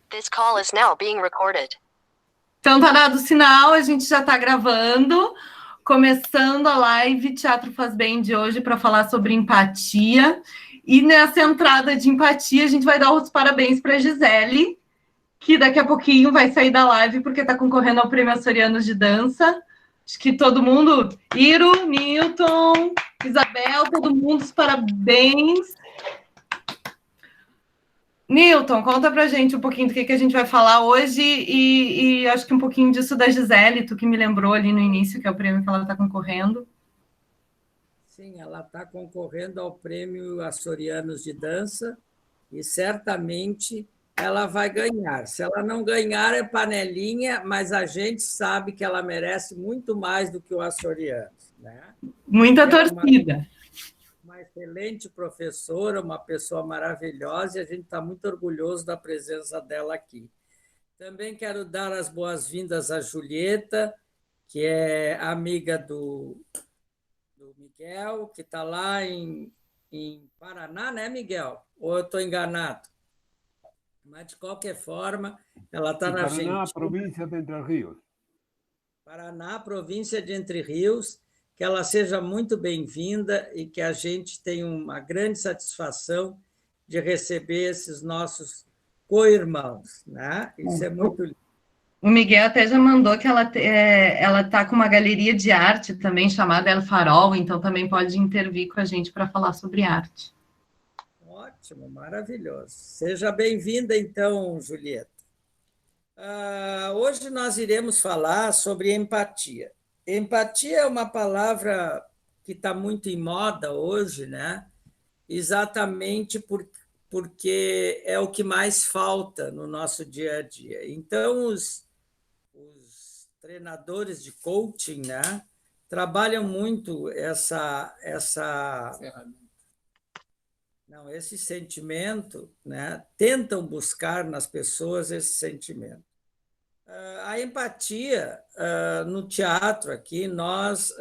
This call is now being recorded. Então tá dado o sinal, a gente já está gravando, começando a live Teatro Faz Bem de hoje para falar sobre empatia. E nessa entrada de empatia, a gente vai dar os parabéns para a Gisele, que daqui a pouquinho vai sair da live porque está concorrendo ao Prêmio Açorianos de Dança. Acho que todo mundo, Iro, Newton, Isabel, todo mundo, os parabéns. Newton, conta pra gente um pouquinho do que a gente vai falar hoje e acho que um pouquinho disso da Gisele, tu que me lembrou ali no início, que é o prêmio que ela está concorrendo. Sim, ela está concorrendo ao Prêmio Açorianos de Dança e certamente ela vai ganhar. Se ela não ganhar, é panelinha, mas a gente sabe que ela merece muito mais do que o Açorianos, né? Muita torcida. Uma excelente professora, uma pessoa maravilhosa, e a gente está muito orgulhoso da presença dela aqui. Também quero dar as boas-vindas à Julieta, que é amiga do Miguel, que está lá em Paraná, né, Miguel? Ou eu estou enganado? Mas, de qualquer forma, ela está na Argentina. Paraná, província de Entre Rios. Paraná, província de Entre Rios. Que ela seja muito bem-vinda e que a gente tenha uma grande satisfação de receber esses nossos co-irmãos, né? Isso é muito lindo. O Miguel até já mandou que ela está com uma galeria de arte também chamada El Farol, então também pode intervir com a gente para falar sobre arte. Ótimo, maravilhoso. Seja bem-vinda, então, Julieta. Hoje nós iremos falar sobre empatia. Empatia é uma palavra que está muito em moda hoje, né? Exatamente porque é o que mais falta no nosso dia a dia. Então, os treinadores de coaching, né, trabalham muito esse sentimento, né? Tentam buscar nas pessoas esse sentimento. A empatia, no teatro aqui, nós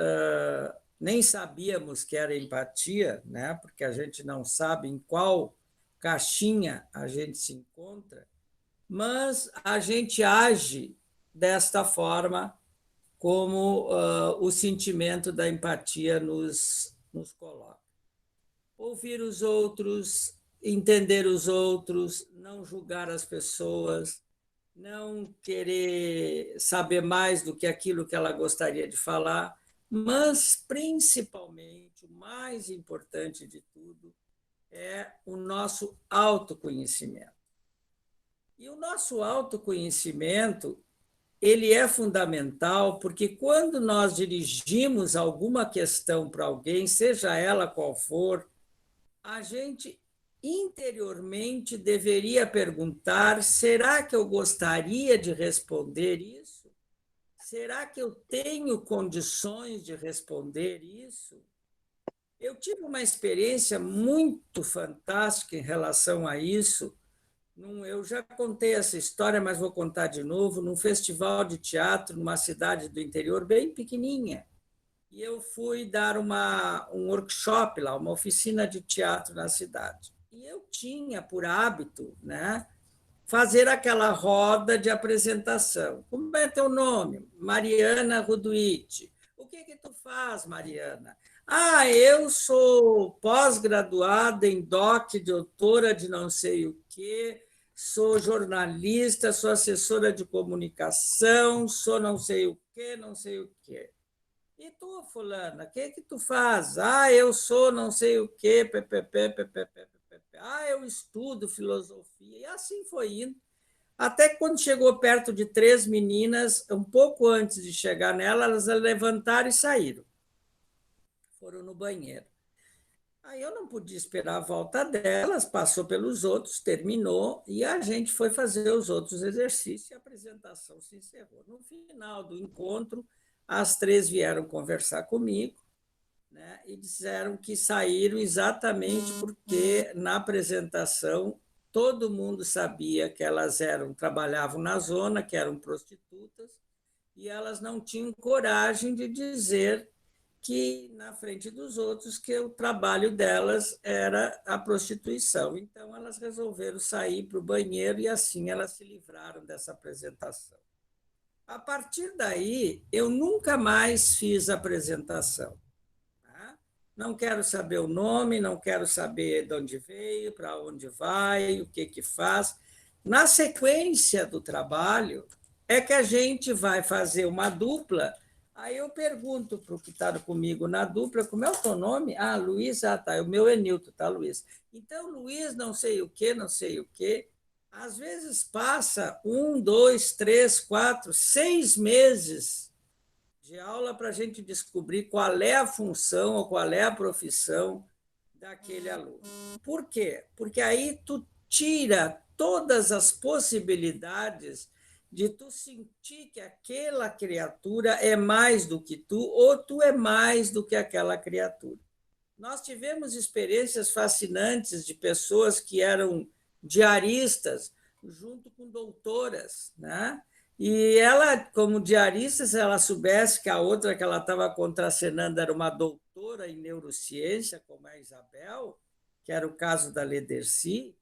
nem sabíamos que era empatia, né? Porque a gente não sabe em qual caixinha a gente se encontra, mas a gente age desta forma como o sentimento da empatia nos coloca. Ouvir os outros, entender os outros, não julgar as pessoas, não querer saber mais do que aquilo que ela gostaria de falar, mas, principalmente, o mais importante de tudo é o nosso autoconhecimento. E o nosso autoconhecimento, ele é fundamental porque quando nós dirigimos alguma questão para alguém, seja ela qual for, a gente interiormente deveria perguntar: será que eu gostaria de responder isso? Será que eu tenho condições de responder isso? Eu tive uma experiência muito fantástica em relação a isso. Eu já contei essa história, mas vou contar de novo, num festival de teatro numa cidade do interior bem pequenininha. E eu fui dar um workshop lá, uma oficina de teatro na cidade. E eu tinha por hábito, né, fazer aquela roda de apresentação. Como é teu nome? Mariana Ruduit. O que tu faz, Mariana? Eu sou pós-graduada em DOC, doutora de não sei o quê, sou jornalista, sou assessora de comunicação, sou não sei o quê, não sei o quê. E tu, fulana, o que tu faz? Eu sou não sei o quê, eu estudo filosofia. E assim foi indo. Até que quando chegou perto de 3 meninas, um pouco antes de chegar nela, elas levantaram e saíram. Foram no banheiro. Aí eu não podia esperar a volta delas, passou pelos outros, terminou, e a gente foi fazer os outros exercícios e a apresentação se encerrou. No final do encontro, as 3 vieram conversar comigo, né, e disseram que saíram exatamente porque, na apresentação, todo mundo sabia que elas trabalhavam na zona, que eram prostitutas, e elas não tinham coragem de dizer que, na frente dos outros, que o trabalho delas era a prostituição. Então, elas resolveram sair para o banheiro e, assim, elas se livraram dessa apresentação. A partir daí, eu nunca mais fiz apresentação. Tá? Não quero saber o nome, não quero saber de onde veio, para onde vai, o que faz. Na sequência do trabalho, é que a gente vai fazer uma dupla. Aí eu pergunto para o que está comigo na dupla, como é o teu nome? Ah, Luiz, tá. O meu é Nilton, tá, Luiz? Então, Luiz, não sei o quê, não sei o quê. Às vezes passa 1, 2, 3, 4, 6 meses de aula para a gente descobrir qual é a função ou qual é a profissão daquele aluno. Por quê? Porque aí tu tira todas as possibilidades de tu sentir que aquela criatura é mais do que tu ou tu é mais do que aquela criatura. Nós tivemos experiências fascinantes de pessoas que eram diaristas junto com doutoras, né? E ela, como diarista, se ela soubesse que a outra que ela estava contracenando era uma doutora em neurociência, como a Isabel, que era o caso da Lederci,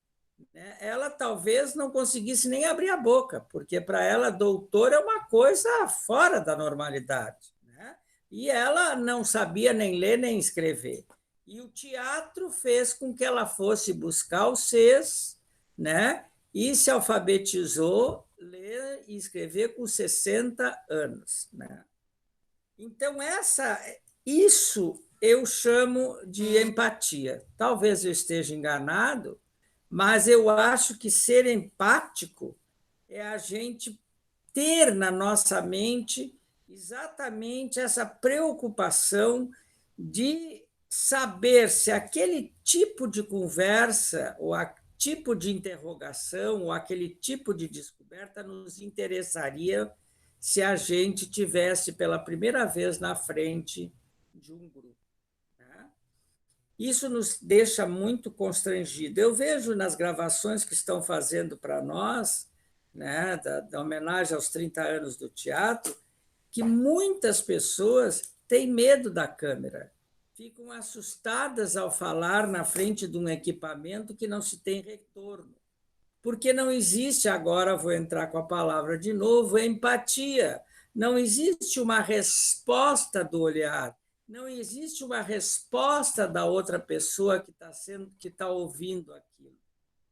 né? Ela talvez não conseguisse nem abrir a boca, porque para ela doutor é uma coisa fora da normalidade, né? E ela não sabia nem ler nem escrever. E o teatro fez com que ela fosse buscar o Cs, né? E se alfabetizou, ler e escrever com 60 anos, né? Então, isso eu chamo de empatia. Talvez eu esteja enganado, mas eu acho que ser empático é a gente ter na nossa mente exatamente essa preocupação de saber se aquele tipo de conversa, ou tipo de interrogação, ou aquele tipo de descoberta nos interessaria se a gente tivesse pela primeira vez na frente de um grupo. Isso nos deixa muito constrangido. Eu vejo nas gravações que estão fazendo para nós, né, da homenagem aos 30 anos do teatro, que muitas pessoas têm medo da câmera, ficam assustadas ao falar na frente de um equipamento que não se tem retorno, porque não existe, agora vou entrar com a palavra de novo, empatia. Não existe uma resposta do olhar. Não existe uma resposta da outra pessoa que está ouvindo aquilo.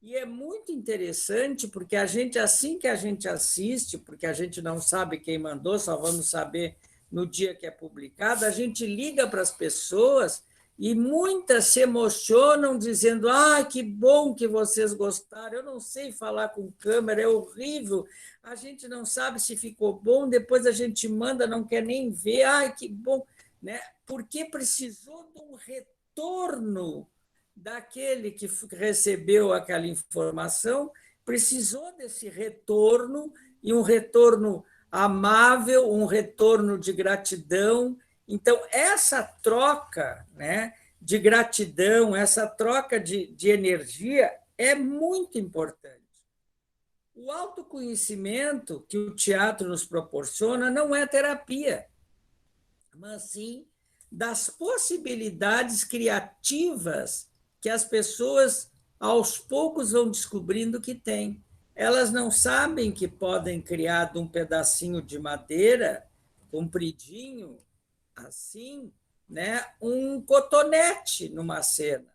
E é muito interessante, porque a gente, assim que a gente assiste, porque a gente não sabe quem mandou, só vamos saber no dia que é publicado, a gente liga para as pessoas e muitas se emocionam dizendo: ah, que bom que vocês gostaram, eu não sei falar com câmera, é horrível, a gente não sabe se ficou bom, depois a gente manda, não quer nem ver, ai, que bom, né? Porque precisou de um retorno daquele que recebeu aquela informação, precisou desse retorno, e um retorno amável, um retorno de gratidão. Então, essa troca, né, de gratidão, essa troca de energia é muito importante. O autoconhecimento que o teatro nos proporciona não é terapia, mas sim das possibilidades criativas que as pessoas, aos poucos, vão descobrindo que têm. Elas não sabem que podem criar de um pedacinho de madeira, compridinho, assim, né, um cotonete numa cena,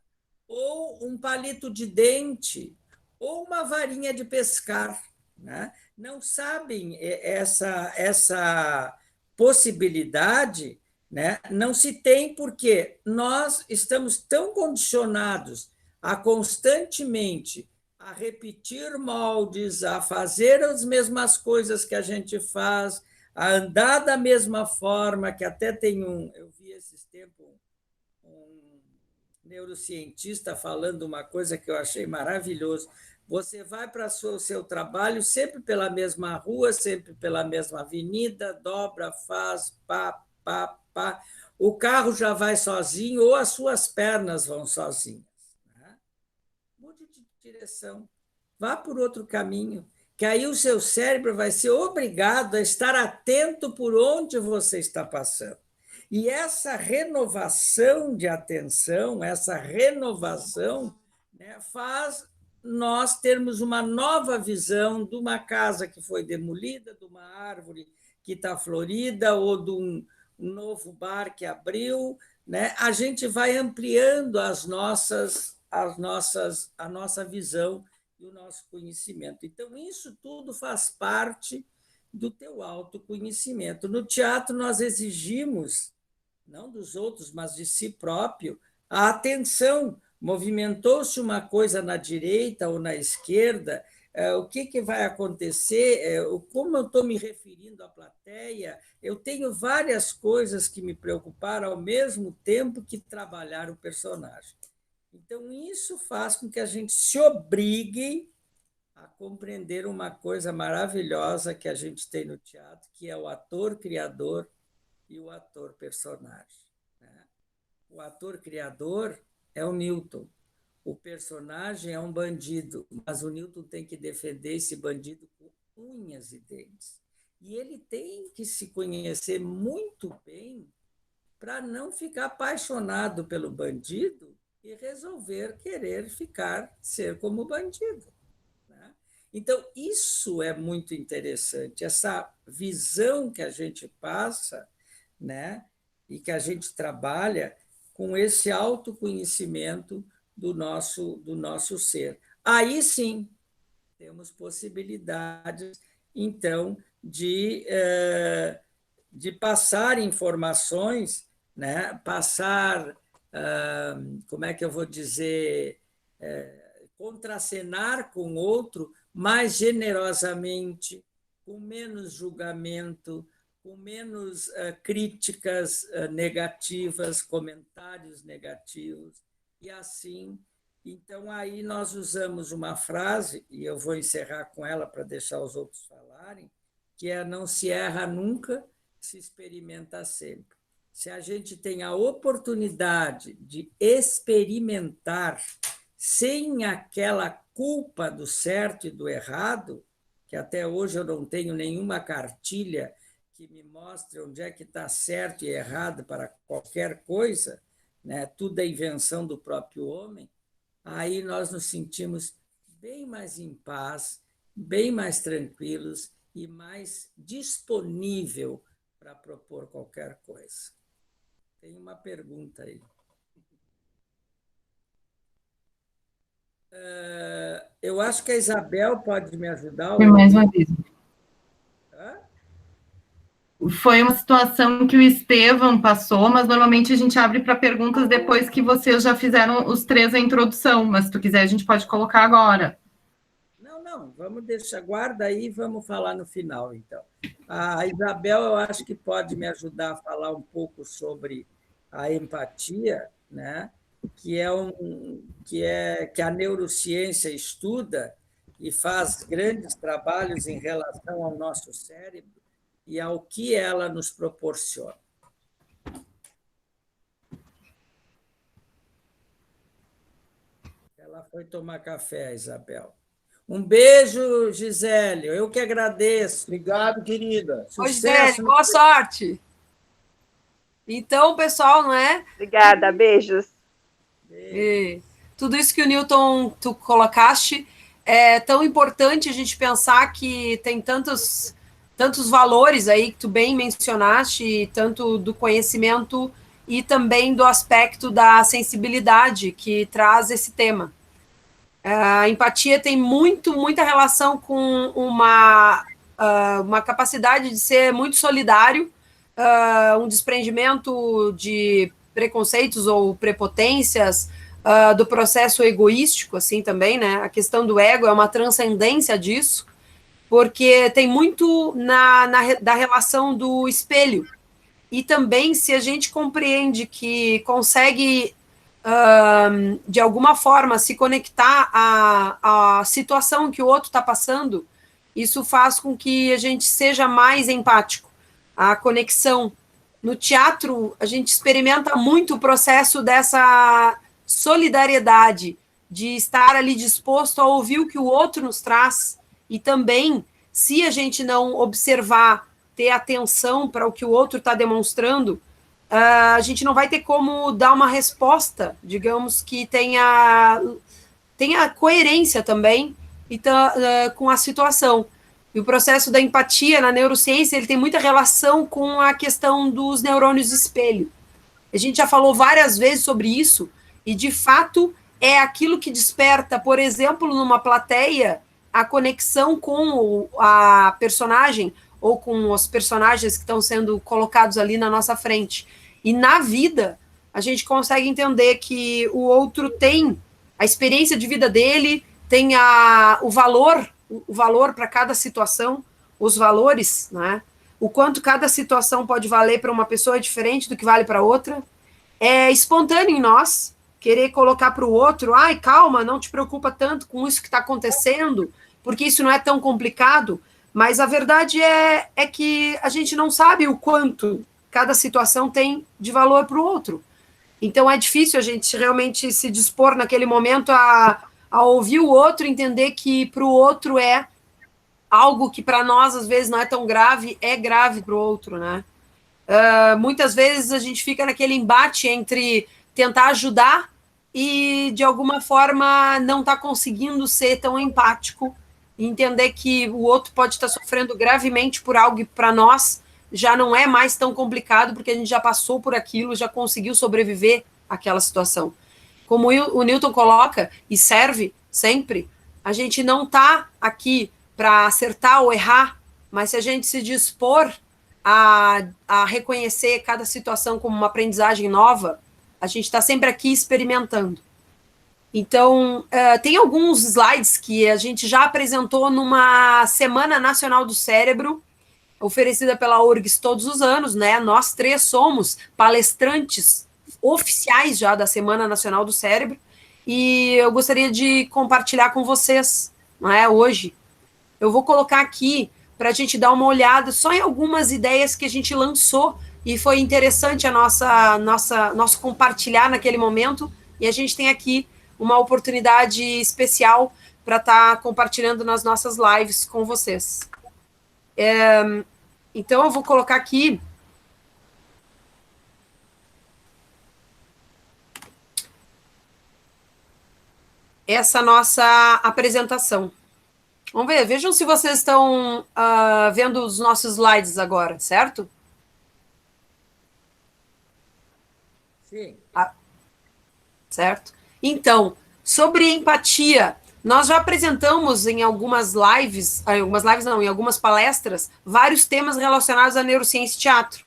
ou um palito de dente, ou uma varinha de pescar, né? Não sabem essa possibilidade, né? Não se tem, porque nós estamos tão condicionados a constantemente a repetir moldes, a fazer as mesmas coisas que a gente faz, a andar da mesma forma, que até tem eu vi esses tempos um neurocientista falando uma coisa que eu achei maravilhoso. Você vai para o seu trabalho sempre pela mesma rua, sempre pela mesma avenida, dobra, faz, pá, pá, pá. O carro já vai sozinho ou as suas pernas vão sozinhas. Né? Mude de direção, vá por outro caminho, que aí o seu cérebro vai ser obrigado a estar atento por onde você está passando. E essa renovação de atenção, essa renovação, né, faz nós termos uma nova visão de uma casa que foi demolida, de uma árvore que está florida ou de um novo bar que abriu, né? A gente vai ampliando a nossa visão e o nosso conhecimento. Então, isso tudo faz parte do teu autoconhecimento. No teatro, nós exigimos, não dos outros, mas de si próprio, a atenção. Movimentou-se uma coisa na direita ou na esquerda, o que vai acontecer, como eu estou me referindo à plateia, eu tenho várias coisas que me preocuparam ao mesmo tempo que trabalhar o personagem. Então, isso faz com que a gente se obrigue a compreender uma coisa maravilhosa que a gente tem no teatro, que é o ator-criador e o ator-personagem. O ator-criador é o Newton, o personagem é um bandido, mas o Newton tem que defender esse bandido com unhas e dentes. E ele tem que se conhecer muito bem para não ficar apaixonado pelo bandido e resolver querer ser como bandido. Né? Então, isso é muito interessante, essa visão que a gente passa, né, e que a gente trabalha com esse autoconhecimento do nosso ser. Aí sim, temos possibilidades, então, de passar informações, né? Passar, como é que eu vou dizer, contracenar com o outro mais generosamente, com menos julgamento, com menos críticas negativas, comentários negativos, e assim. Então, aí nós usamos uma frase, e eu vou encerrar com ela para deixar os outros falarem, que é: não se erra nunca, se experimenta sempre. Se a gente tem a oportunidade de experimentar sem aquela culpa do certo e do errado, que até hoje eu não tenho nenhuma cartilha que me mostre onde é que está certo e errado para qualquer coisa, né? Tudo é invenção do próprio homem, aí nós nos sentimos bem mais em paz, bem mais tranquilos e mais disponível para propor qualquer coisa. Tem uma pergunta aí. Eu acho que a Isabel pode me ajudar. Foi mais uma vez. Foi uma situação que o Estevam passou, mas normalmente a gente abre para perguntas depois que vocês já fizeram os três a introdução, mas se tu quiser a gente pode colocar agora. Não, vamos deixar, guarda aí e vamos falar no final, então. A Isabel, eu acho que pode me ajudar a falar um pouco sobre a empatia, né? que a neurociência estuda e faz grandes trabalhos em relação ao nosso cérebro e ao que ela nos proporciona. Ela foi tomar café, Isabel. Um beijo, Gisele. Eu que agradeço. Obrigado, querida. Oi, Gisele, boa sorte. Então, pessoal, não é? Obrigada, beijos. E tudo isso que o Newton, tu colocaste, é tão importante a gente pensar que tem tantos valores aí que tu bem mencionaste, tanto do conhecimento e também do aspecto da sensibilidade que traz esse tema. A empatia tem muita relação com uma capacidade de ser muito solidário, um desprendimento de preconceitos ou prepotências, do processo egoístico, assim, também, né? A questão do ego é uma transcendência disso, porque tem muito da relação do espelho. E também, se a gente compreende que consegue, de alguma forma, se conectar à situação que o outro está passando, isso faz com que a gente seja mais empático. A conexão. No teatro, a gente experimenta muito o processo dessa solidariedade, de estar ali disposto a ouvir o que o outro nos traz, e também, se a gente não observar, ter atenção para o que o outro está demonstrando, a gente não vai ter como dar uma resposta, digamos, que tenha coerência também e com a situação. E o processo da empatia na neurociência, ele tem muita relação com a questão dos neurônios espelho. A gente já falou várias vezes sobre isso, e de fato é aquilo que desperta, por exemplo, numa plateia, a conexão com a personagem, ou com os personagens que estão sendo colocados ali na nossa frente. E na vida, a gente consegue entender que o outro tem a experiência de vida dele, tem o valor para cada situação, os valores, né? O quanto cada situação pode valer para uma pessoa é diferente do que vale para outra. É espontâneo em nós querer colocar para o outro, ai, calma, não te preocupa tanto com isso que está acontecendo, porque isso não é tão complicado, mas a verdade é que a gente não sabe o quanto cada situação tem de valor para o outro. Então é difícil a gente realmente se dispor naquele momento a ouvir o outro, entender que para o outro é algo que para nós às vezes não é tão grave, é grave para o outro, né? Muitas vezes a gente fica naquele embate entre tentar ajudar e de alguma forma não está conseguindo ser tão empático e entender que o outro pode estar sofrendo gravemente por algo que para nós já não é mais tão complicado, porque a gente já passou por aquilo, já conseguiu sobreviver àquela situação. Como o Newton coloca, e serve sempre, a gente não está aqui para acertar ou errar, mas se a gente se dispor a reconhecer cada situação como uma aprendizagem nova, a gente está sempre aqui experimentando. Então, tem alguns slides que a gente já apresentou numa Semana Nacional do Cérebro, oferecida pela URGS todos os anos, né? Nós três somos palestrantes oficiais já da Semana Nacional do Cérebro, e eu gostaria de compartilhar com vocês, não é, hoje. Eu vou colocar aqui para a gente dar uma olhada só em algumas ideias que a gente lançou, e foi interessante nosso compartilhar naquele momento, e a gente tem aqui uma oportunidade especial para estar compartilhando nas nossas lives com vocês. Então, eu vou colocar aqui essa nossa apresentação. Vamos ver, vejam se vocês estão vendo os nossos slides agora, certo? Sim. Certo? Então, sobre empatia, nós já apresentamos em algumas palestras, vários temas relacionados à neurociência e teatro.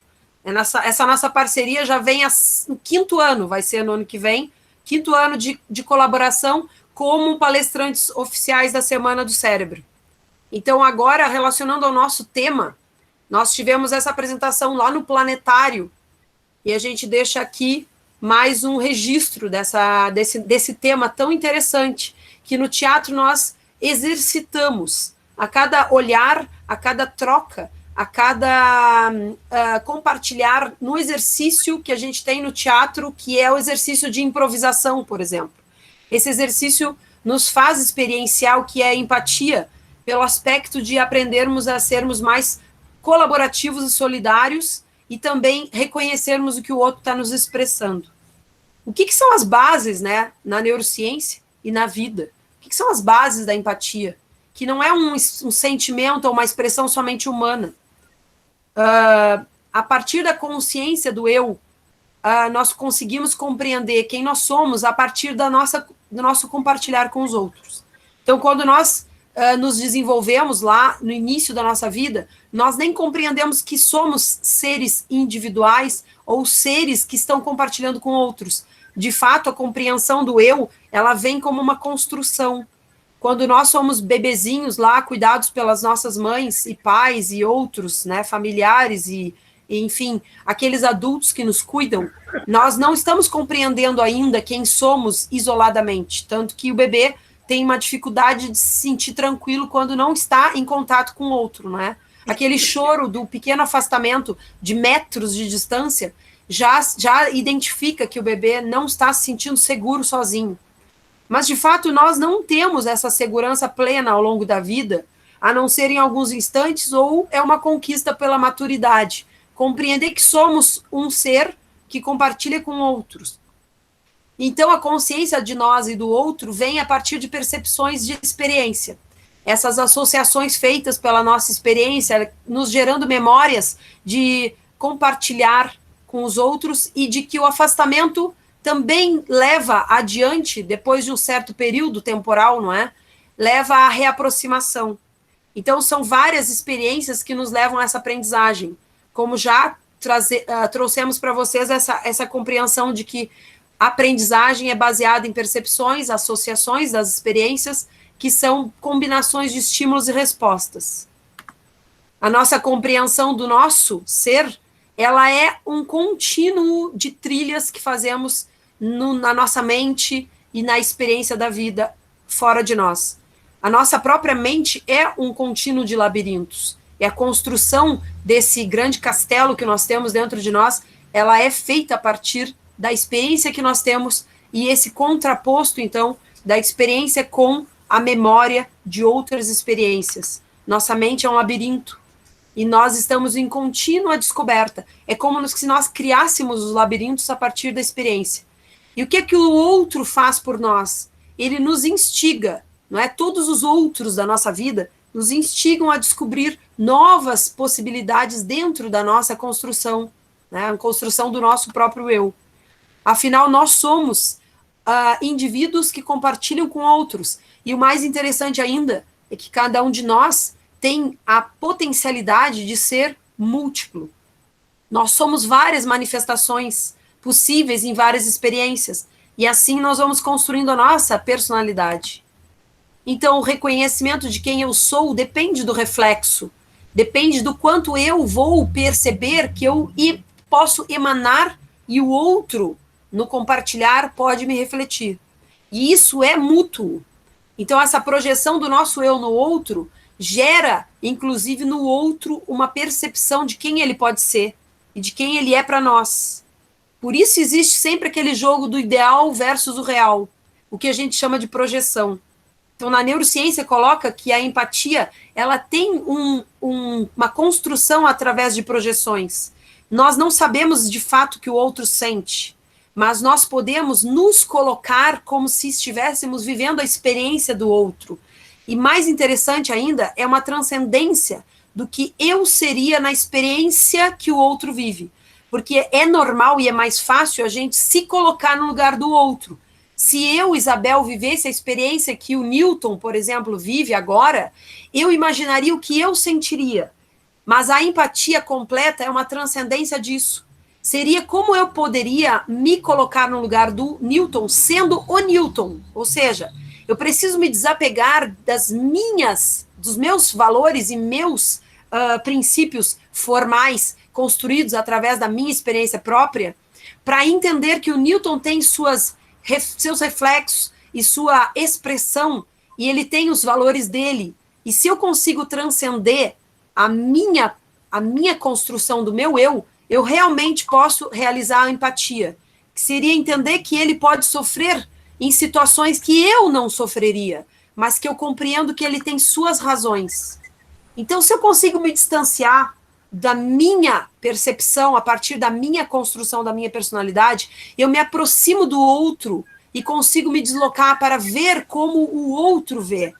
Essa nossa parceria já vem no 5º ano, vai ser no ano que vem, 5º ano de colaboração como palestrantes oficiais da Semana do Cérebro. Então, agora, relacionando ao nosso tema, nós tivemos essa apresentação lá no Planetário, e a gente deixa aqui mais um registro desse tema tão interessante, que no teatro nós exercitamos. A cada olhar, a cada troca, a cada compartilhar no exercício que a gente tem no teatro, que é o exercício de improvisação, por exemplo. Esse exercício nos faz experienciar o que é empatia, pelo aspecto de aprendermos a sermos mais colaborativos e solidários, e também reconhecermos o que o outro está nos expressando. O que são as bases, né, na neurociência e na vida? O que são as bases da empatia? Que não é um sentimento ou uma expressão somente humana. A partir da consciência do eu, nós conseguimos compreender quem nós somos a partir do nosso compartilhar com os outros. Então, quando nós nos desenvolvemos lá no início da nossa vida, nós nem compreendemos que somos seres individuais ou seres que estão compartilhando com outros. De fato, a compreensão do eu, ela vem como uma construção. Quando nós somos bebezinhos lá, cuidados pelas nossas mães e pais e outros, né, familiares e enfim, aqueles adultos que nos cuidam, nós não estamos compreendendo ainda quem somos isoladamente, tanto que o bebê tem uma dificuldade de se sentir tranquilo quando não está em contato com o outro, né? Aquele choro do pequeno afastamento de metros de distância já identifica que o bebê não está se sentindo seguro sozinho. Mas, de fato, nós não temos essa segurança plena ao longo da vida, a não ser em alguns instantes, ou é uma conquista pela maturidade. Compreender que somos um ser que compartilha com outros. Então, a consciência de nós e do outro vem a partir de percepções de experiência. Essas associações feitas pela nossa experiência, nos gerando memórias de compartilhar com os outros e de que o afastamento também leva adiante, depois de um certo período temporal, não é? Leva à reaproximação. Então, são várias experiências que nos levam a essa aprendizagem. Como já trouxemos para vocês essa compreensão de que a aprendizagem é baseada em percepções, associações das experiências, que são combinações de estímulos e respostas. A nossa compreensão do nosso ser, ela é um contínuo de trilhas que fazemos na nossa mente e na experiência da vida fora de nós. A nossa própria mente é um contínuo de labirintos. E a construção desse grande castelo que nós temos dentro de nós, ela é feita a partir da experiência que nós temos e esse contraposto, então, da experiência com a memória de outras experiências. Nossa mente é um labirinto e nós estamos em contínua descoberta. É como se nós criássemos os labirintos a partir da experiência. E o que o outro faz por nós? Ele nos instiga, não é? Todos os outros da nossa vida nos instigam a descobrir novas possibilidades dentro da nossa construção, né? A construção do nosso próprio eu. Afinal, nós somos indivíduos que compartilham com outros. E o mais interessante ainda é que cada um de nós tem a potencialidade de ser múltiplo. Nós somos várias manifestações possíveis em várias experiências. E assim nós vamos construindo a nossa personalidade. Então, o reconhecimento de quem eu sou depende do reflexo. Depende do quanto eu vou perceber que eu posso emanar e o outro, no compartilhar, pode me refletir. E isso é mútuo. Então, essa projeção do nosso eu no outro gera, inclusive, no outro uma percepção de quem ele pode ser e de quem ele é para nós. Por isso existe sempre aquele jogo do ideal versus o real, o que a gente chama de projeção. Então, na neurociência, coloca que a empatia ela tem uma construção através de projeções. Nós não sabemos de fato o que o outro sente, mas nós podemos nos colocar como se estivéssemos vivendo a experiência do outro. E mais interessante ainda, é uma transcendência do que eu seria na experiência que o outro vive. Porque é normal e é mais fácil a gente se colocar no lugar do outro. Se eu, Isabel, vivesse a experiência que o Newton, por exemplo, vive agora, eu imaginaria o que eu sentiria. Mas a empatia completa é uma transcendência disso. Seria como eu poderia me colocar no lugar do Newton, sendo o Newton. Ou seja, eu preciso me desapegar dos meus valores e meus princípios formais, construídos através da minha experiência própria, para entender que o Newton tem seus reflexos e sua expressão, e ele tem os valores dele. E se eu consigo transcender a minha construção do meu eu realmente posso realizar a empatia, que seria entender que ele pode sofrer em situações que eu não sofreria, mas que eu compreendo que ele tem suas razões. Então, se eu consigo me distanciar da minha percepção, a partir da minha construção, da minha personalidade, eu me aproximo do outro e consigo me deslocar para ver como o outro vê.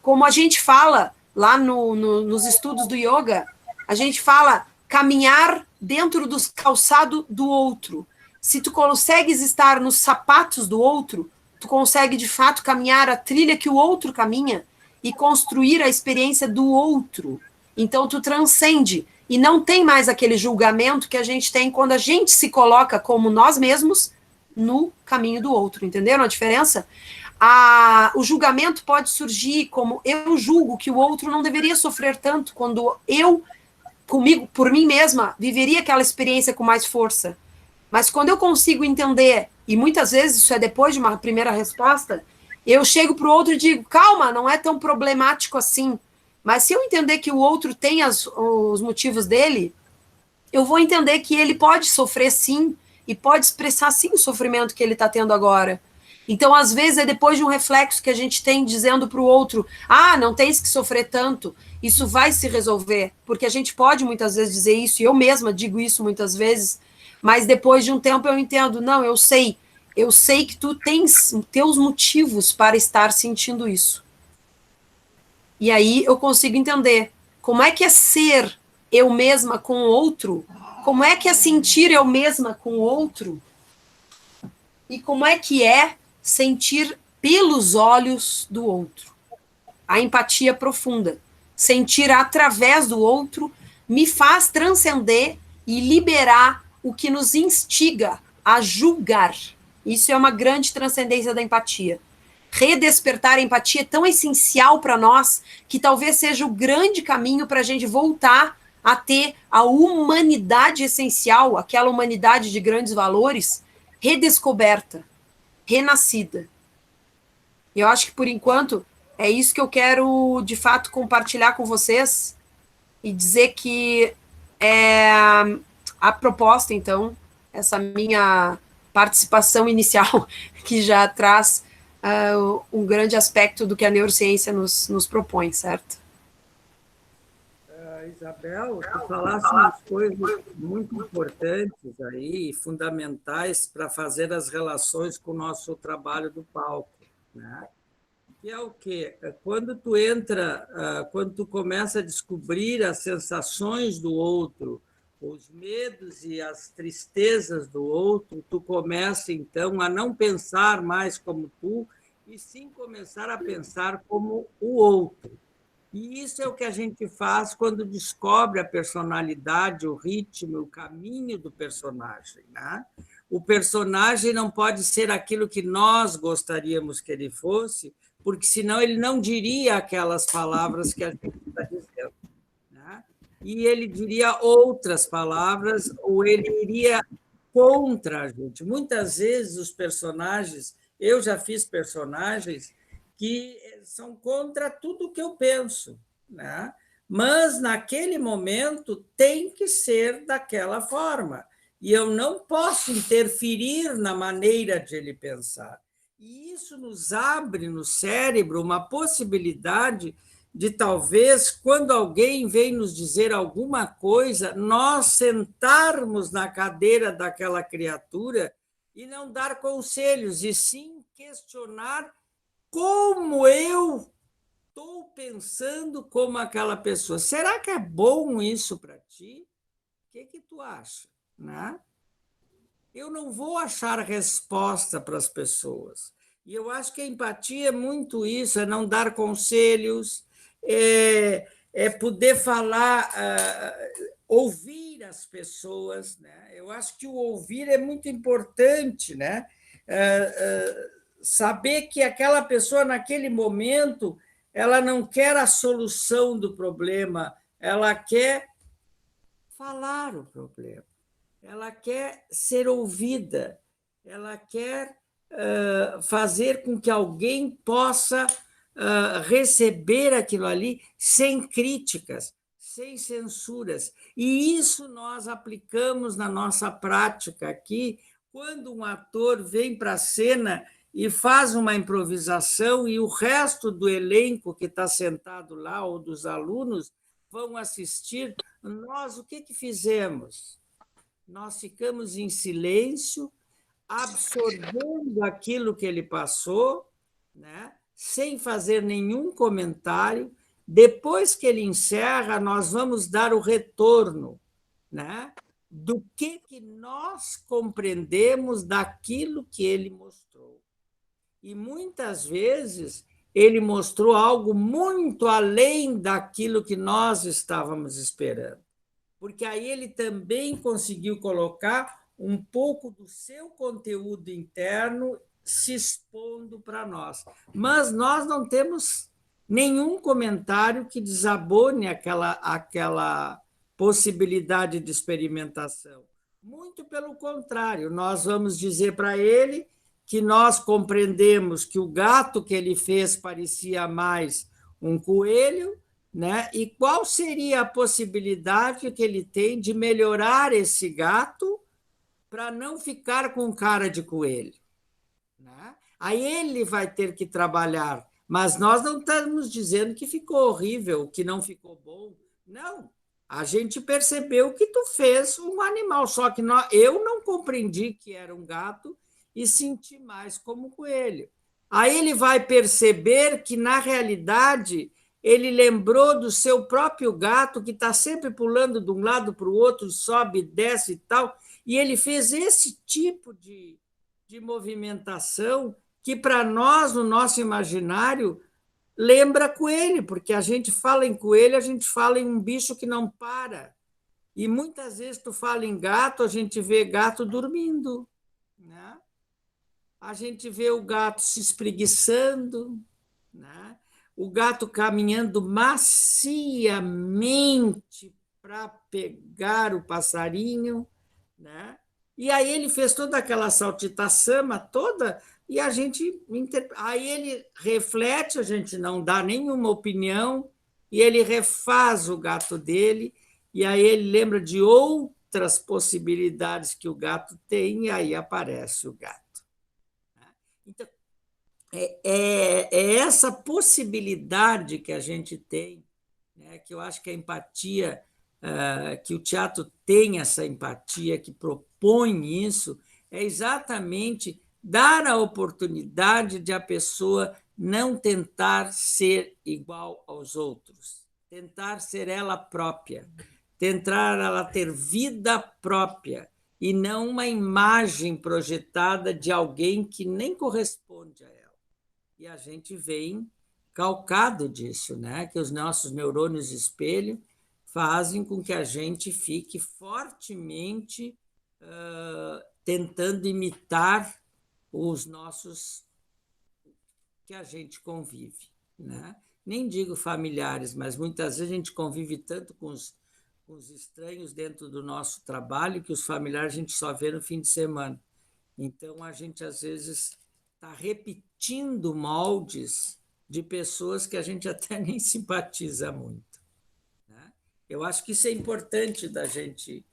Como a gente fala lá nos estudos do yoga, a gente fala caminhar dentro do calçado do outro. Se tu consegues estar nos sapatos do outro, tu consegue de fato caminhar a trilha que o outro caminha e construir a experiência do outro. Então tu transcende e não tem mais aquele julgamento que a gente tem quando a gente se coloca como nós mesmos no caminho do outro. Entenderam a diferença? O julgamento pode surgir como eu julgo que o outro não deveria sofrer tanto quando eu, comigo, por mim mesma, viveria aquela experiência com mais força. Mas quando eu consigo entender, e muitas vezes isso é depois de uma primeira resposta, eu chego para o outro e digo, calma, não é tão problemático assim. Mas se eu entender que o outro tem os motivos dele, eu vou entender que ele pode sofrer sim, e pode expressar sim o sofrimento que ele está tendo agora. Então, às vezes, é depois de um reflexo que a gente tem dizendo para o outro, não tens que sofrer tanto, isso vai se resolver, porque a gente pode muitas vezes dizer isso, e eu mesma digo isso muitas vezes, mas depois de um tempo eu entendo, não, eu sei que tu tens teus motivos para estar sentindo isso. E aí eu consigo entender como é que é ser eu mesma com o outro, como é que é sentir eu mesma com o outro, e como é que é sentir pelos olhos do outro. A empatia profunda. Sentir através do outro me faz transcender e liberar o que nos instiga a julgar. Isso é uma grande transcendência da empatia. Redespertar a empatia é tão essencial para nós que talvez seja o grande caminho para a gente voltar a ter a humanidade essencial, aquela humanidade de grandes valores, redescoberta, renascida. E eu acho que, por enquanto, é isso que eu quero, de fato, compartilhar com vocês e dizer que a proposta, então, essa minha participação inicial, que já traz um grande aspecto do que a neurociência nos propõe, certo? Isabel, tu falaste umas coisas muito importantes aí, fundamentais para fazer as relações com o nosso trabalho do palco, né? Que é o quê? Quando tu entra, quando tu começa a descobrir as sensações do outro, os medos e as tristezas do outro, tu começa, então, a não pensar mais como tu, e sim começar a pensar como o outro. E isso é o que a gente faz quando descobre a personalidade, o ritmo, o caminho do personagem, né? O personagem não pode ser aquilo que nós gostaríamos que ele fosse, porque senão ele não diria aquelas palavras que a gente está dizendo, né? E ele diria outras palavras, ou ele iria contra a gente. Muitas vezes os personagens, eu já fiz personagens que são contra tudo que eu penso, né? Mas, naquele momento, tem que ser daquela forma. E eu não posso interferir na maneira de ele pensar. E isso nos abre no cérebro uma possibilidade de, talvez, quando alguém vem nos dizer alguma coisa, nós sentarmos na cadeira daquela criatura e não dar conselhos, e sim questionar como eu estou pensando como aquela pessoa. Será que é bom isso para ti? O que tu acha? Né? Eu não vou achar resposta para as pessoas. E eu acho que a empatia é muito isso, é não dar conselhos, é poder falar, ouvir as pessoas. Né? Eu acho que o ouvir é muito importante, né? Saber que aquela pessoa, naquele momento, ela não quer a solução do problema, ela quer falar o problema, ela quer ser ouvida, ela quer fazer com que alguém possa receber aquilo ali sem críticas, sem censuras. E isso nós aplicamos na nossa prática aqui, quando um ator vem para a cena e faz uma improvisação e o resto do elenco que está sentado lá, ou dos alunos, vão assistir. Nós, o que fizemos? Nós ficamos em silêncio, absorvendo aquilo que ele passou, né? Sem fazer nenhum comentário. Depois que ele encerra, nós vamos dar o retorno, né? Do que nós compreendemos daquilo que ele mostrou. E muitas vezes ele mostrou algo muito além daquilo que nós estávamos esperando, porque aí ele também conseguiu colocar um pouco do seu conteúdo interno se expondo para nós. Mas nós não temos nenhum comentário que desabone aquela possibilidade de experimentação. Muito pelo contrário, nós vamos dizer para ele que nós compreendemos que o gato que ele fez parecia mais um coelho, né? E qual seria a possibilidade que ele tem de melhorar esse gato para não ficar com cara de coelho, né? Aí ele vai ter que trabalhar, mas nós não estamos dizendo que ficou horrível, que não ficou bom. Não, A gente percebeu que tu fez um animal, só que eu não compreendi que era um gato e senti mais como coelho. Aí ele vai perceber que, na realidade, ele lembrou do seu próprio gato, que está sempre pulando de um lado para o outro, sobe, desce e tal, e ele fez esse tipo de movimentação que, para nós, no nosso imaginário, lembra coelho, porque a gente fala em coelho, a gente fala em um bicho que não para. E muitas vezes tu fala em gato, a gente vê gato dormindo, né? A gente vê o gato se espreguiçando, né? O gato caminhando maciamente para pegar o passarinho, né? E aí ele fez toda aquela saltitação toda e a gente aí ele reflete, a gente não dá nenhuma opinião e ele refaz o gato dele e aí ele lembra de outras possibilidades que o gato tem e aí aparece o gato. Então, é essa possibilidade que a gente tem, né, que eu acho que a empatia, que o teatro tem essa empatia, que propõe isso, é exatamente dar a oportunidade de a pessoa não tentar ser igual aos outros, tentar ser ela própria, tentar ela ter vida própria, e não uma imagem projetada de alguém que nem corresponde a ela. E a gente vem calcado disso, né? Que os nossos neurônios espelho fazem com que a gente fique fortemente tentando imitar os nossos que a gente convive, né? Nem digo familiares, mas muitas vezes a gente convive tanto com os estranhos dentro do nosso trabalho que os familiares a gente só vê no fim de semana. Então, a gente, às vezes, está repetindo moldes de pessoas que a gente até nem simpatiza muito, né? Eu acho que isso é importante da gente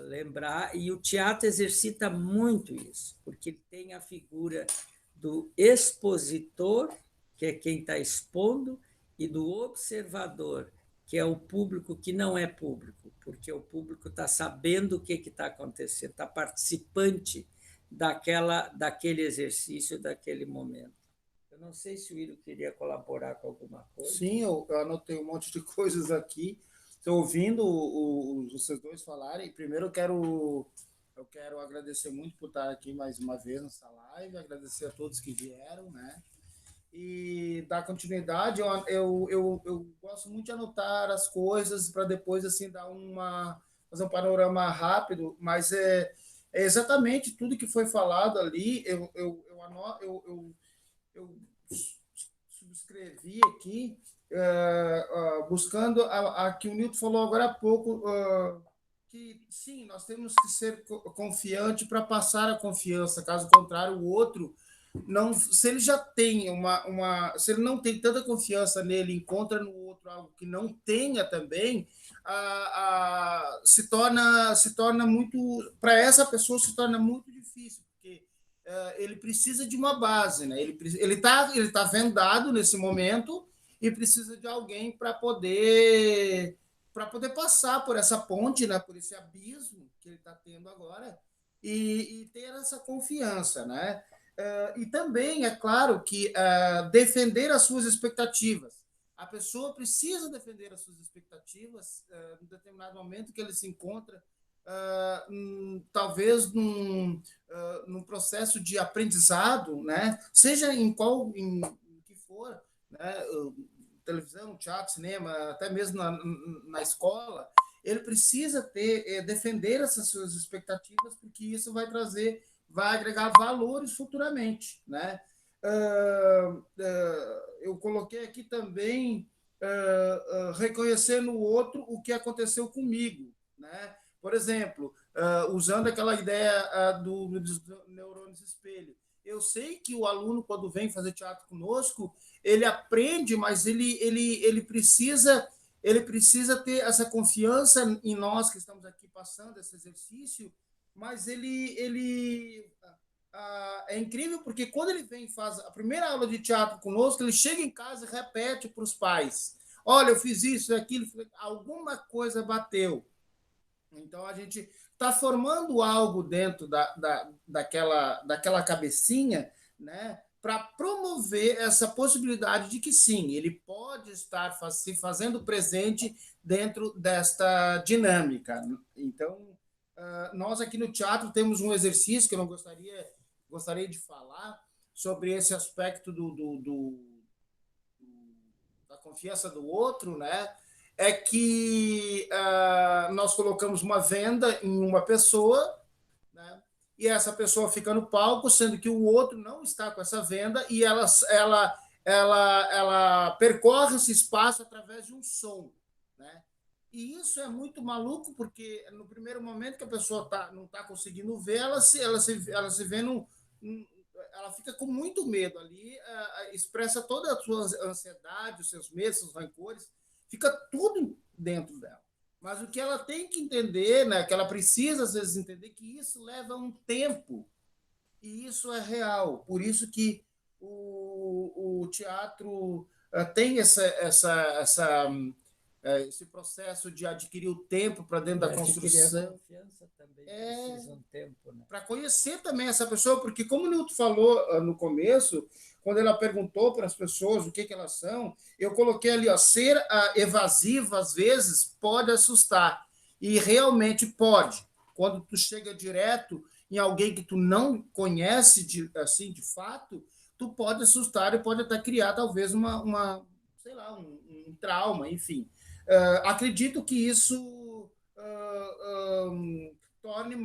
lembrar, e o teatro exercita muito isso, porque tem a figura do expositor, que é quem está expondo, e do observador, que é o público que não é público, porque o público está sabendo o que está acontecendo, está participante daquele exercício, daquele momento. Eu não sei se o William queria colaborar com alguma coisa. Sim, eu anotei um monte de coisas aqui. Estou ouvindo vocês dois falarem. Primeiro, eu quero agradecer muito por estar aqui mais uma vez nessa live, agradecer a todos que vieram, né? E dar continuidade, eu gosto muito de anotar as coisas para depois assim fazer um panorama rápido, mas é exatamente tudo que foi falado ali. Eu subscrevi aqui, buscando a que o Nilton falou agora há pouco, que sim, nós temos que ser confiantes para passar a confiança, caso contrário, o outro não, se ele já tem se ele não tem tanta confiança nele, encontra no outro algo que não tenha também, se torna muito, para essa pessoa se torna muito difícil, porque ele precisa de uma base, né? Ele tá vendado nesse momento e precisa de alguém para poder passar por essa ponte, né? Por esse abismo que ele está tendo agora e ter essa confiança, né? E também, é claro, que defender as suas expectativas. A pessoa precisa defender as suas expectativas em determinado momento que ele se encontra, talvez num processo de aprendizado, né? Seja em que for, né? Televisão, teatro, cinema, até mesmo na escola, ele precisa defender essas suas expectativas, porque isso vai agregar valores futuramente, né? Eu coloquei aqui também reconhecer no outro o que aconteceu comigo, né? Por exemplo, usando aquela ideia dos neurônios espelho. Eu sei que o aluno, quando vem fazer teatro conosco, ele aprende, mas ele precisa ter essa confiança em nós que estamos aqui passando esse exercício, mas é incrível porque quando ele vem e faz a primeira aula de teatro conosco, ele chega em casa e repete para os pais. olha, eu fiz isso e aquilo, alguma coisa bateu. Então, a gente está formando algo dentro daquela cabecinha, né, para promover essa possibilidade de que, sim, ele pode estar se fazendo presente dentro desta dinâmica. Então, nós aqui no teatro temos um exercício que eu não gostaria de falar sobre esse aspecto da confiança do outro, né? É que nós colocamos uma venda em uma pessoa, né? E essa pessoa fica no palco, sendo que o outro não está com essa venda e ela percorre esse espaço através de um som, né? E isso é muito maluco, porque no primeiro momento que a pessoa não está conseguindo ver, ela se vê ela fica com muito medo ali, expressa toda a sua ansiedade, os seus medos, os rancores, fica tudo dentro dela. Mas o que ela tem que entender, né, que ela precisa às vezes entender, que isso leva um tempo, e isso é real. Por isso que o teatro tem esse processo de adquirir o tempo para dentro da construção. A confiança também precisa um tempo, né? Para conhecer também essa pessoa, porque como o Nilton falou no começo, quando ela perguntou para as pessoas o que elas são, eu coloquei ali, ó, ser evasivo às vezes pode assustar, e realmente pode. Quando tu chega direto em alguém que tu não conhece assim de fato, tu pode assustar e pode até criar talvez sei lá, um trauma, enfim. Acredito que isso torne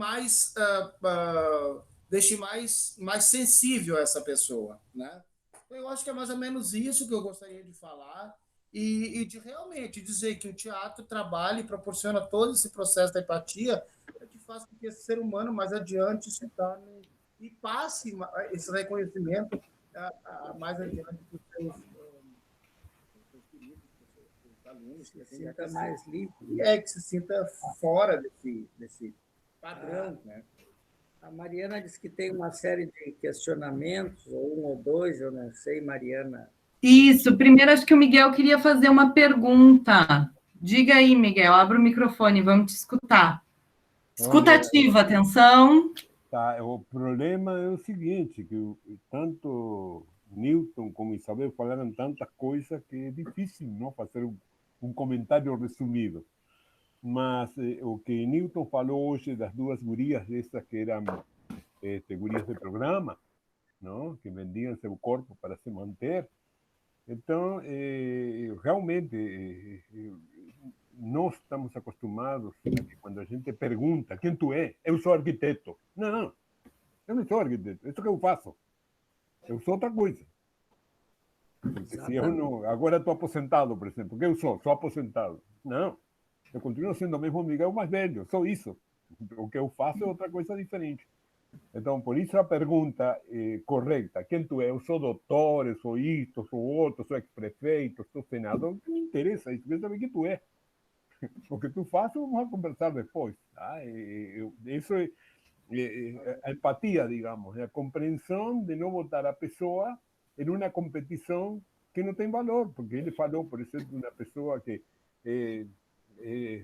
deixe mais sensível essa pessoa, né? Eu acho que é mais ou menos isso que eu gostaria de falar e de realmente dizer que o teatro trabalha e proporciona todo esse processo da empatia que faz com que esse ser humano mais adiante se torne e passe esse reconhecimento mais adiante para os seus queridos, para os seus alunos, Se sinta mais livre. que se sinta fora desse padrão, né? A Mariana disse que tem uma série de questionamentos, ou um ou dois, eu não sei, Mariana. Isso, primeiro acho que o Miguel queria fazer uma pergunta. Diga aí, Miguel, abre o microfone, vamos te escutar. Escutativa, atenção. Tá, o problema é o seguinte, que tanto Newton como Isabel falaram tantas coisas que é difícil não fazer um comentário resumido. Mas o que Newton falou hoje das duas gurias dessas que eram gurias de programa, não? Que vendiam seu corpo para se manter. Então, realmente, nós estamos acostumados a que quando a gente pergunta quem tu é, eu sou arquiteto. Não, eu não sou arquiteto, isso que eu faço. Eu sou outra coisa. Porque se eu não, agora estou aposentado, por exemplo, o que eu sou? Sou aposentado. Não, eu continuo sendo o mesmo Miguel mais velho, sou isso. O que eu faço é outra coisa diferente. Então, por isso a pergunta correta, quem tu é? Eu sou doutor, eu sou isto, sou outro, sou ex-prefeito, sou senador, não me interessa, isso quer saber quem tu é. O que tu faz, vamos conversar depois. Tá? Isso é a empatia, digamos, a compreensão de não botar a pessoa em uma competição que não tem valor, porque ele falou, por exemplo, de uma pessoa que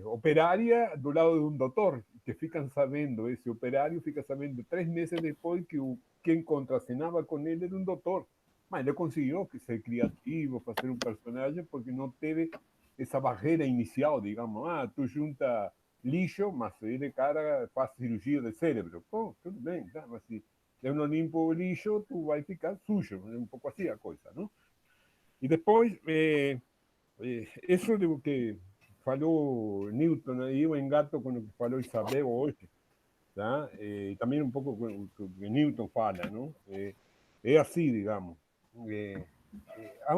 operária do lado de um doutor, que ficam sabendo, esse operário fica sabendo 3 meses depois que quem contracenava com ele era um doutor. Mas ele conseguiu ser criativo, fazer um personagem, porque não teve essa barreira inicial, digamos, tu junta lixo, mas ele, cara, faz cirurgia de cérebro. Pô, tudo bem, tá? Mas se eu não limpo o lixo, tu vai ficar sujo. É um pouco assim a coisa, não? E depois, isso do que falou Newton, eu engato com o que falou Isabel hoje, tá? E também um pouco com o que Newton fala, não? É assim, digamos. Há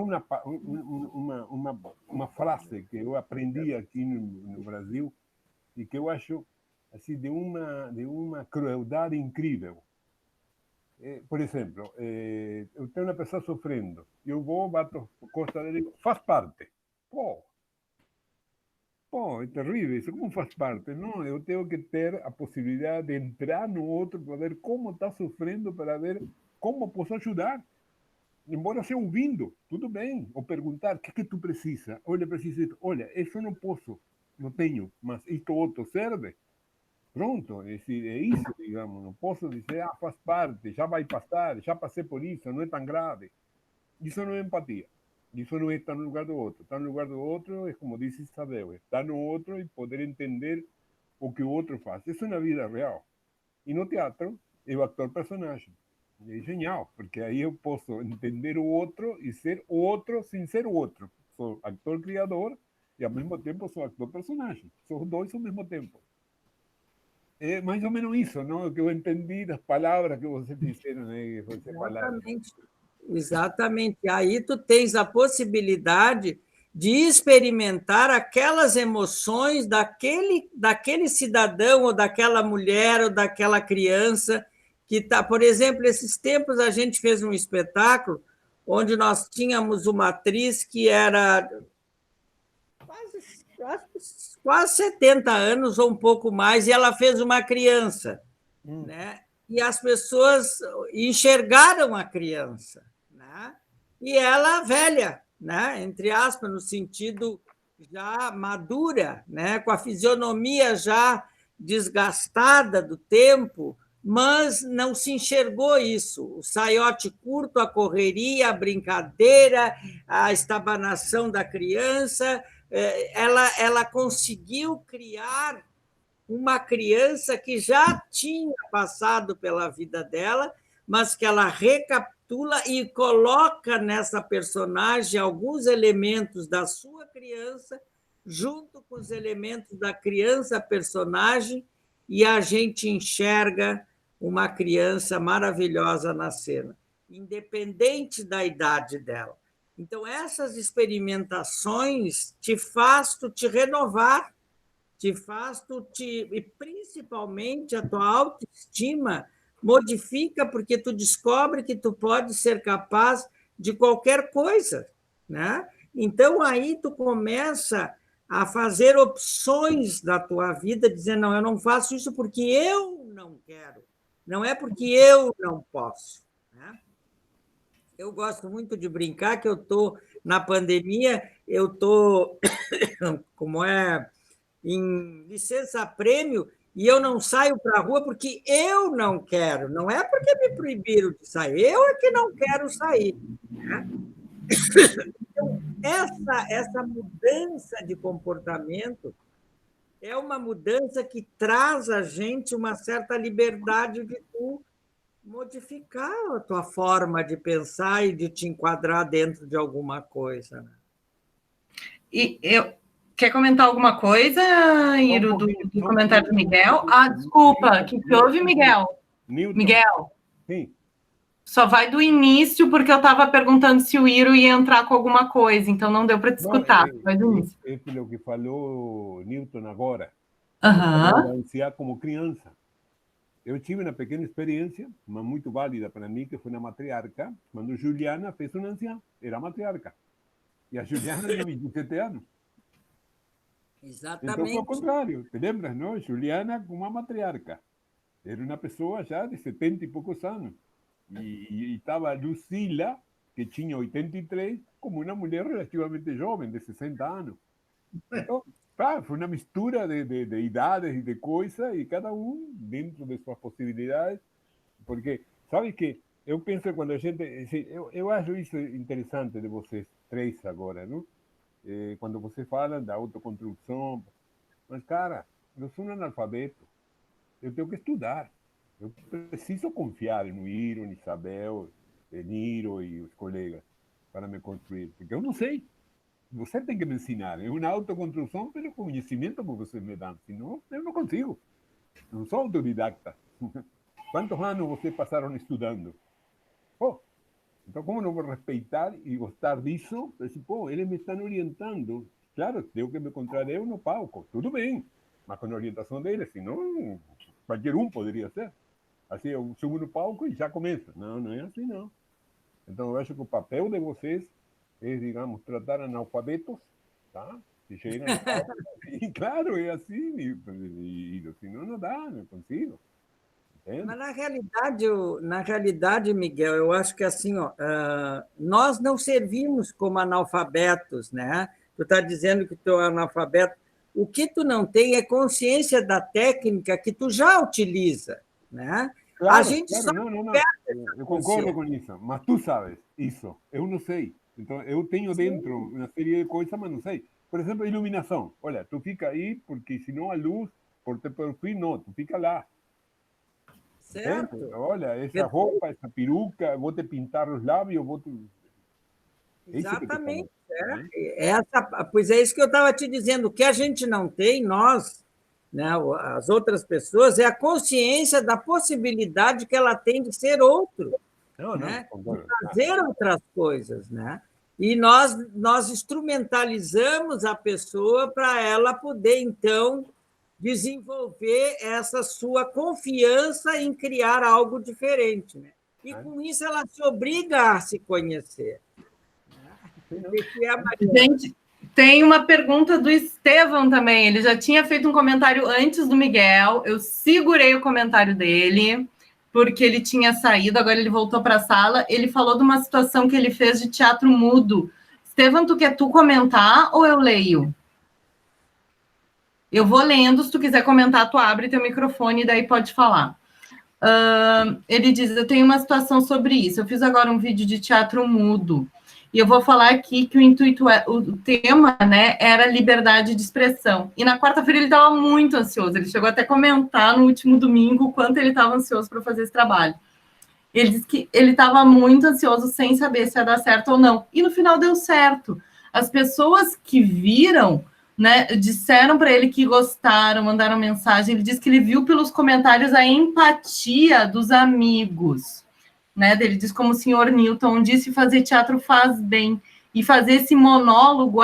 uma frase que eu aprendi aqui no Brasil e que eu acho assim de uma crueldade incrível. Por exemplo, eu tenho uma pessoa sofrendo, eu vou, bato a costa dele e digo, faz parte. Pô, é terrível isso, como faz parte? Não, eu tenho que ter a possibilidade de entrar no outro para ver como está sofrendo, para ver como posso ajudar. embora seja ouvindo, tudo bem. Ou perguntar, o que tu precisa? Olha, preciso disso. Olha, isso eu não posso, não tenho, mas isto outro serve. Pronto, é isso, digamos. Não posso dizer, faz parte, já vai passar, já passei por isso, não é tão grave. Isso não é empatia. Isso não é estar no lugar do outro. Estar no lugar do outro é, como disse Isabel, estar no outro e poder entender o que o outro faz. Isso é na vida real. E no teatro, eu ator-personagem. É genial, porque aí eu posso entender o outro e ser o outro sem ser o outro. Sou ator-criador e, ao mesmo tempo, sou ator-personagem. Sou os dois ao mesmo tempo. É mais ou menos isso, não? Que eu entendi das palavras que vocês disseram, né? Que vocês falaram. Exatamente. Exatamente. Aí tu tens a possibilidade de experimentar aquelas emoções daquele cidadão ou daquela mulher ou daquela criança que está... Por exemplo, esses tempos a gente fez um espetáculo onde nós tínhamos uma atriz que era quase 70 anos ou um pouco mais, e ela fez uma criança, né? E as pessoas enxergaram a criança, né? E ela velha, né? Entre aspas, no sentido já madura, né? Com a fisionomia já desgastada do tempo, mas não se enxergou isso. O saiote curto, a correria, a brincadeira, a estabanação da criança, ela conseguiu criar uma criança que já tinha passado pela vida dela, mas que ela recapitula e coloca nessa personagem alguns elementos da sua criança, junto com os elementos da criança personagem, e a gente enxerga uma criança maravilhosa na cena, independente da idade dela. Então, essas experimentações te faz tu te renovar, e principalmente a tua autoestima modifica, porque tu descobre que tu pode ser capaz de qualquer coisa, né? Então, aí tu começa a fazer opções da tua vida, dizendo, não, eu não faço isso porque eu não quero, não é porque eu não posso, né? Eu gosto muito de brincar que eu estou na pandemia, eu estou, como é, em licença-prêmio, e eu não saio para a rua porque eu não quero, não é porque me proibiram de sair, eu é que não quero sair, né? Então, essa mudança de comportamento é uma mudança que traz a gente uma certa liberdade de tu modificar a tua forma de pensar e de te enquadrar dentro de alguma coisa, né? E quer comentar alguma coisa, Iro, do comentário do Miguel? Desculpa, que houve, Miguel? Newton. Miguel, Sim. só vai do início, porque eu estava perguntando se o Iro ia entrar com alguma coisa, então não deu para te escutar. Vai do início. É pelo que falou Newton agora. Aham. Como criança. Eu tive uma pequena experiência, mas muito válida para mim, que foi na matriarca, quando Juliana fez uma anciã, era matriarca. E a Juliana tinha 27 anos. Exatamente. Então foi ao contrário, te lembras, não? Juliana como uma matriarca. Era uma pessoa já de 70 e poucos anos. E estava Lucila, que tinha 83, como uma mulher relativamente jovem, de 60 anos. Então, foi uma mistura de idades e de coisas, e cada um dentro de suas possibilidades. Porque, sabe que eu penso quando a gente... Eu acho isso interessante de vocês três agora, não? Quando vocês falam da autoconstrução. Mas, cara, eu sou um analfabeto. Eu tenho que estudar. Eu preciso confiar no Iro, em Isabel, Niro e os colegas para me construir. Porque eu não sei. Você tem que me ensinar. É uma autoconstrução pelo conhecimento que vocês me dão. Senão, eu não consigo. Não sou autodidacta. Quantos anos vocês passaram estudando? Pô, então, como não vou respeitar e gostar disso? Pô, eles me estão orientando. Claro, tenho que me encontrar eu no palco. Tudo bem, mas com a orientação deles. Senão, qualquer um poderia ser. Assim, eu subo no palco e já começa. Não, não é assim, não. Então, eu acho que o papel de vocês é, digamos, tratar analfabetos, tá? Que chegam no palco. E, claro, é assim. E senão não dá, não consigo. Entende? Mas na realidade, Miguel, eu acho que assim, ó, nós não servimos como analfabetos, né? Tu está dizendo que tu é analfabeto. O que tu não tem é consciência da técnica que tu já utiliza, né? A Claro, gente claro, só não, não, não. perde Eu concordo consciência. com isso, mas tu sabes isso, eu não sei. Então, eu tenho dentro uma série de coisas, mas não sei. Por exemplo, iluminação. Olha, tu fica aí, porque senão a luz, por teu perfil, não, tu fica lá. Entende? Certo? Olha, essa roupa, essa peruca, vou te pintar os lábios, vou te... É isso que te Exatamente. falo. Né? Pois é isso que eu estava te dizendo. O que a gente não tem, nós, né, as outras pessoas, é a consciência da possibilidade que ela tem de ser outro, Não, não, né, de concordo. fazer outras coisas. Né? E nós instrumentalizamos a pessoa para ela poder, então, desenvolver essa sua confiança em criar algo diferente. Né? E, com isso, ela se obriga a se conhecer. Que é a Gente, tem uma pergunta do Estevão também. Ele já tinha feito um comentário antes do Miguel. Eu segurei o comentário dele, porque ele tinha saído, agora ele voltou para a sala. Ele falou de uma situação que ele fez de teatro mudo. Estevão, tu quer comentar ou eu leio? Eu vou lendo, se tu quiser comentar, tu abre teu microfone e daí pode falar. Ele diz, eu tenho uma situação sobre isso. Eu fiz agora um vídeo de teatro mudo. E eu vou falar aqui que o tema, né, era liberdade de expressão. E na quarta-feira ele estava muito ansioso. Ele chegou até a comentar no último domingo o quanto ele estava ansioso para fazer esse trabalho. Ele disse que ele estava muito ansioso sem saber se ia dar certo ou não. E no final deu certo. As pessoas que viram, né, disseram para ele que gostaram, mandaram mensagem. Ele disse que ele viu pelos comentários a empatia dos amigos. Né? Ele diz, como o senhor Newton disse, fazer teatro faz bem. E fazer esse monólogo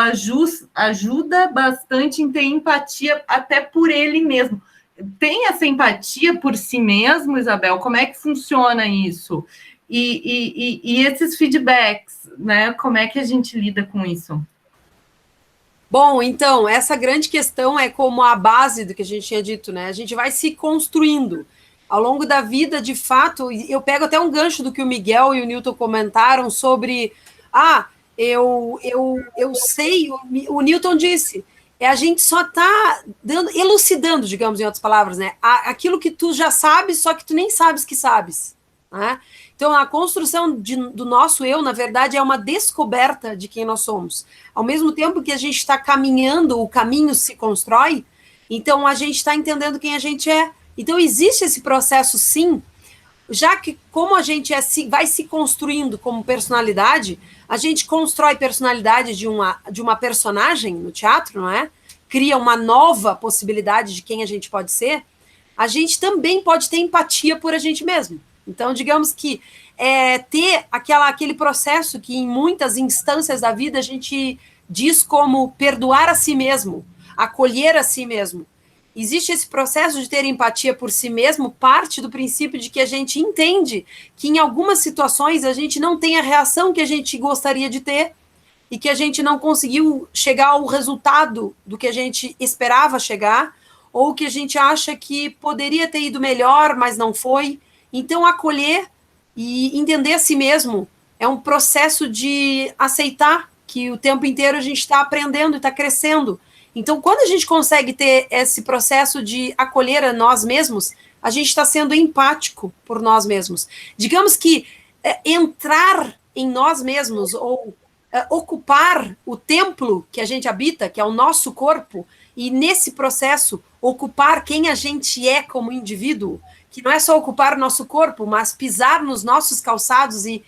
ajuda bastante em ter empatia até por ele mesmo. Tem essa empatia por si mesmo, Isabel? Como é que funciona isso? E esses feedbacks, né? Como é que a gente lida com isso? Bom, então, essa grande questão é como a base do que a gente tinha dito, né? A gente vai se construindo. Ao longo da vida, de fato, eu pego até um gancho do que o Miguel e o Newton comentaram sobre, eu sei, o Newton disse, a gente só está elucidando, digamos, em outras palavras, né? Aquilo que tu já sabes, só que tu nem sabes que sabes. Né? Então, a construção do nosso eu, na verdade, é uma descoberta de quem nós somos. Ao mesmo tempo que a gente está caminhando, o caminho se constrói, então a gente está entendendo quem a gente é. Então, existe esse processo, sim, já que como a gente vai se construindo como personalidade, a gente constrói personalidade de uma personagem no teatro, não é? Cria uma nova possibilidade de quem a gente pode ser, a gente também pode ter empatia por a gente mesmo. Então, digamos que ter aquele processo que em muitas instâncias da vida a gente diz como perdoar a si mesmo, acolher a si mesmo. Existe esse processo de ter empatia por si mesmo, parte do princípio de que a gente entende que em algumas situações a gente não tem a reação que a gente gostaria de ter e que a gente não conseguiu chegar ao resultado do que a gente esperava chegar, ou que a gente acha que poderia ter ido melhor, mas não foi. Então, acolher e entender a si mesmo é um processo de aceitar que o tempo inteiro a gente está aprendendo e está crescendo. Então, quando a gente consegue ter esse processo de acolher a nós mesmos, a gente está sendo empático por nós mesmos. Digamos que entrar em nós mesmos ou ocupar o templo que a gente habita, que é o nosso corpo, e nesse processo ocupar quem a gente é como indivíduo, que não é só ocupar o nosso corpo, mas pisar nos nossos calçados e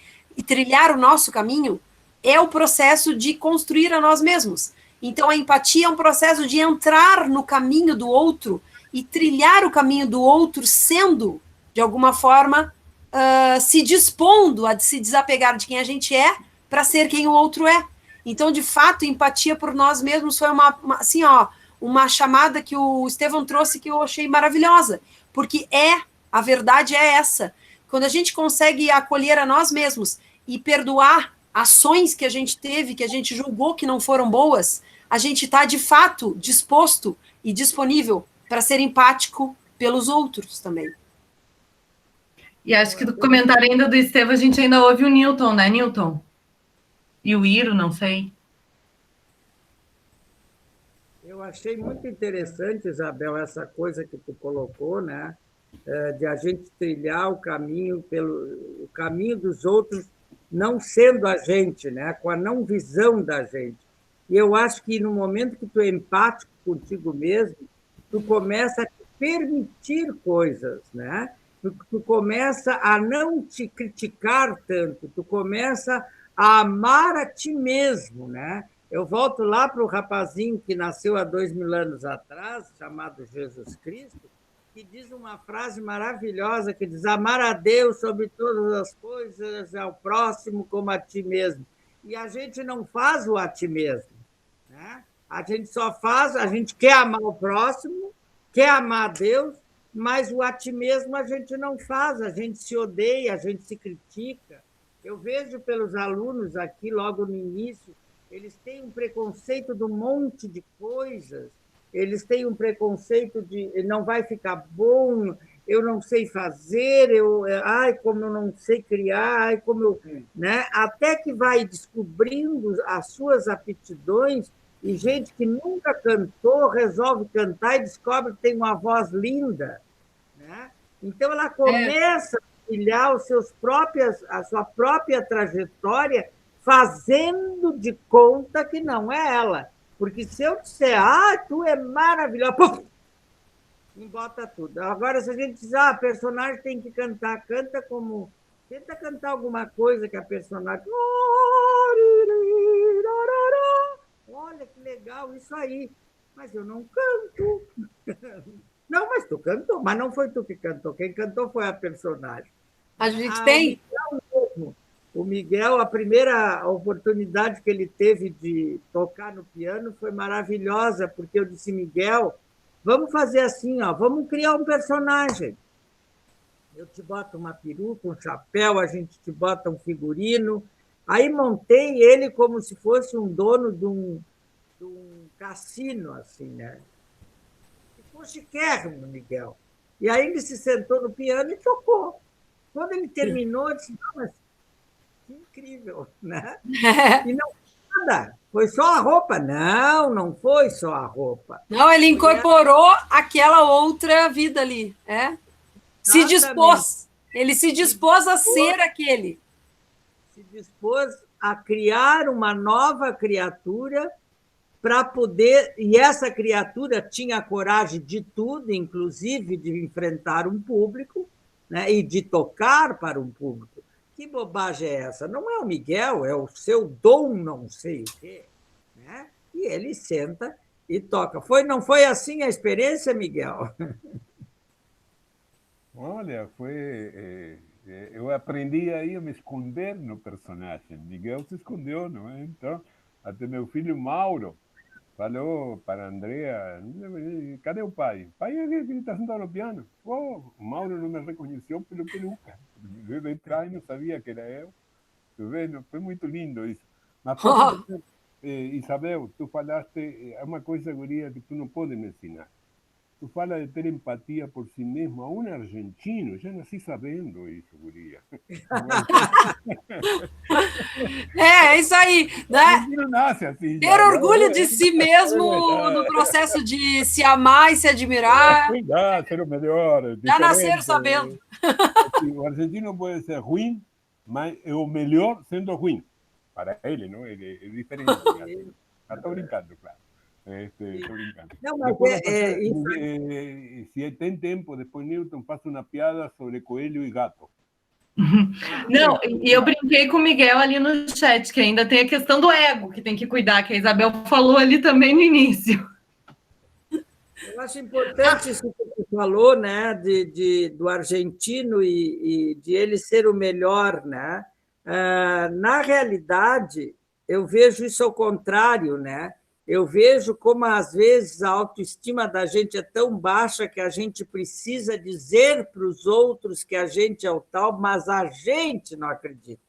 trilhar o nosso caminho, é o processo de construir a nós mesmos. Então, a empatia é um processo de entrar no caminho do outro e trilhar o caminho do outro sendo, de alguma forma, se dispondo a se desapegar de quem a gente é para ser quem o outro é. Então, de fato, empatia por nós mesmos foi uma chamada que o Estevão trouxe que eu achei maravilhosa, porque a verdade é essa. Quando a gente consegue acolher a nós mesmos e perdoar ações que a gente teve, que a gente julgou que não foram boas, a gente está, de fato, disposto e disponível para ser empático pelos outros também. E acho que do comentário ainda do Estevam, a gente ainda ouve o Newton, né, Newton? E o Iro, não sei. Eu achei muito interessante, Isabel, essa coisa que tu colocou, né? De a gente trilhar o caminho dos outros, não sendo a gente, né? Com a não visão da gente. E eu acho que no momento que tu é empático contigo mesmo, tu começa a te permitir coisas, né? Tu começa a não te criticar tanto, tu começa a amar a ti mesmo, né? Eu volto lá para o rapazinho que nasceu há 2000 anos atrás, chamado Jesus Cristo, que diz uma frase maravilhosa, que diz: amar a Deus sobre todas as coisas, ao próximo como a ti mesmo. E a gente não faz o a ti mesmo, né? A gente só faz, a gente quer amar o próximo, quer amar a Deus, mas o a ti mesmo a gente não faz, a gente se odeia, a gente se critica. Eu vejo pelos alunos aqui, logo no início, eles têm um preconceito de um monte de coisas, eles têm um preconceito de não vai ficar bom, eu não sei fazer, ai, como eu não sei criar, ai, como eu, né? Até que vai descobrindo as suas aptidões, e gente que nunca cantou resolve cantar e descobre que tem uma voz linda, né? Então ela começa a trilhar a sua própria trajetória, fazendo de conta que não é ela. Porque se eu disser, tu é maravilhosa, pum, embota tudo. Agora, se a gente diz, a personagem tem que cantar, canta como... Tenta cantar alguma coisa que a personagem... Olha, que legal, isso aí. Mas eu não canto. Não, mas tu cantou, mas não foi tu que cantou. Quem cantou foi a personagem. A gente tem... O Miguel, a primeira oportunidade que ele teve de tocar no piano foi maravilhosa, porque eu disse: Miguel, vamos fazer assim, vamos criar um personagem. Eu te boto uma peruca, um chapéu, a gente te bota um figurino. Aí montei ele como se fosse um dono de um cassino, assim, né? Ficou chiquérrimo, Miguel. E aí ele se sentou no piano e tocou. Quando ele terminou, eu disse: não, mas que incrível, né? E não foi nada, foi só a roupa. Não, não foi só a roupa. Não, ele incorporou aquela outra vida ali, Se dispôs, ele se dispôs a ser aquele. Se dispôs a criar uma nova criatura para poder... E essa criatura tinha coragem de tudo, inclusive de enfrentar um público, né, e de tocar para um público. Que bobagem é essa? Não é o Miguel, é o seu dom não sei o quê, né? E ele senta e toca. Não foi assim a experiência, Miguel? Olha, eu aprendi aí a me esconder no personagem. Miguel se escondeu, não é? Então, até meu filho Mauro falou para a Andrea: cadê o pai? Pai, ele está sentado no piano. O Mauro não me reconheceu pelo peruca. Eu de trás não sabia que era eu. Foi muito lindo isso. Mas, Isabel, tu falaste, é uma coisa, guria, que tu não pode me ensinar. Tu fala de ter empatia por si mesmo. A um argentino, já nasci sabendo isso, guria. É isso aí, né? Não nasce assim. Ter orgulho de si mesmo no processo de se amar e se admirar. Cuidar, ser o melhor. Já nasceram sabendo. O argentino pode ser ruim, mas é o melhor sendo ruim. Para ele, não? É diferente. Estou brincando, claro. Estou brincando. Não, mas se tem tempo, depois Newton faz uma piada sobre coelho e gato. Não, e eu brinquei com o Miguel ali no chat, que ainda tem a questão do ego, que tem que cuidar, que a Isabel falou ali também no início. Eu acho importante isso que você falou, né, do argentino e de ele ser o melhor, né? Na realidade, eu vejo isso ao contrário, né? Eu vejo como, às vezes, a autoestima da gente é tão baixa que a gente precisa dizer para os outros que a gente é o tal, mas a gente não acredita,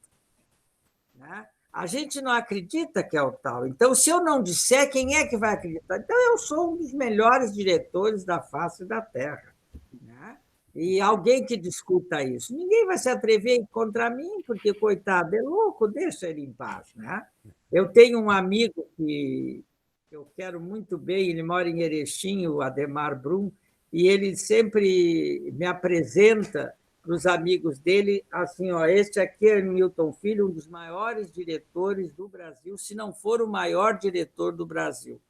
né? A gente não acredita que é o tal. Então, se eu não disser, quem é que vai acreditar? Então, eu sou um dos melhores diretores da face da Terra, né? E alguém que discuta isso. Ninguém vai se atrever contra mim, porque, coitado, é louco, deixa ele em paz. Né? Eu tenho um amigo que eu quero muito bem, ele mora em Erechim, o Ademar Brum, e ele sempre me apresenta para os amigos dele, assim, ó, este aqui é Newton Filho, um dos maiores diretores do Brasil, se não for o maior diretor do Brasil.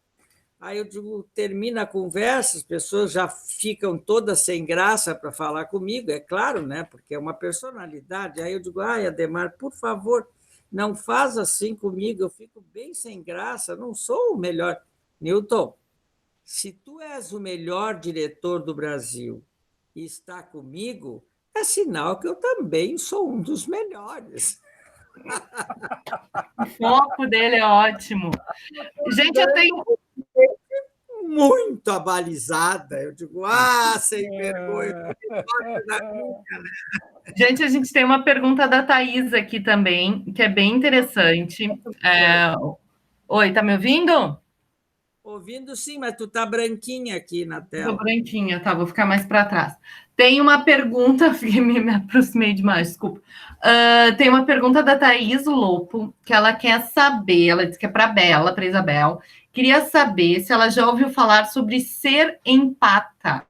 Aí eu digo, termina a conversa, as pessoas já ficam todas sem graça para falar comigo, é claro, né? Porque é uma personalidade. Aí eu digo, ai, Ademar, por favor, não faz assim comigo, eu fico bem sem graça, não sou o melhor. Newton, se tu és o melhor diretor do Brasil e está comigo, é sinal que eu também sou um dos melhores. O foco dele é ótimo. Gente, eu tenho... Muito abalizada. Eu digo, sem vergonha. Gente, a gente tem uma pergunta da Thaís aqui também, que é bem interessante. Oi, tá me ouvindo? Ouvindo sim, mas tu tá branquinha aqui na tela. Tô branquinha, tá, vou ficar mais para trás. Tem uma pergunta, me aproximei demais, desculpa. Tem uma pergunta da Thaís Lopo, que ela quer saber, ela disse que é para Bela, para Isabel, queria saber se ela já ouviu falar sobre ser empata.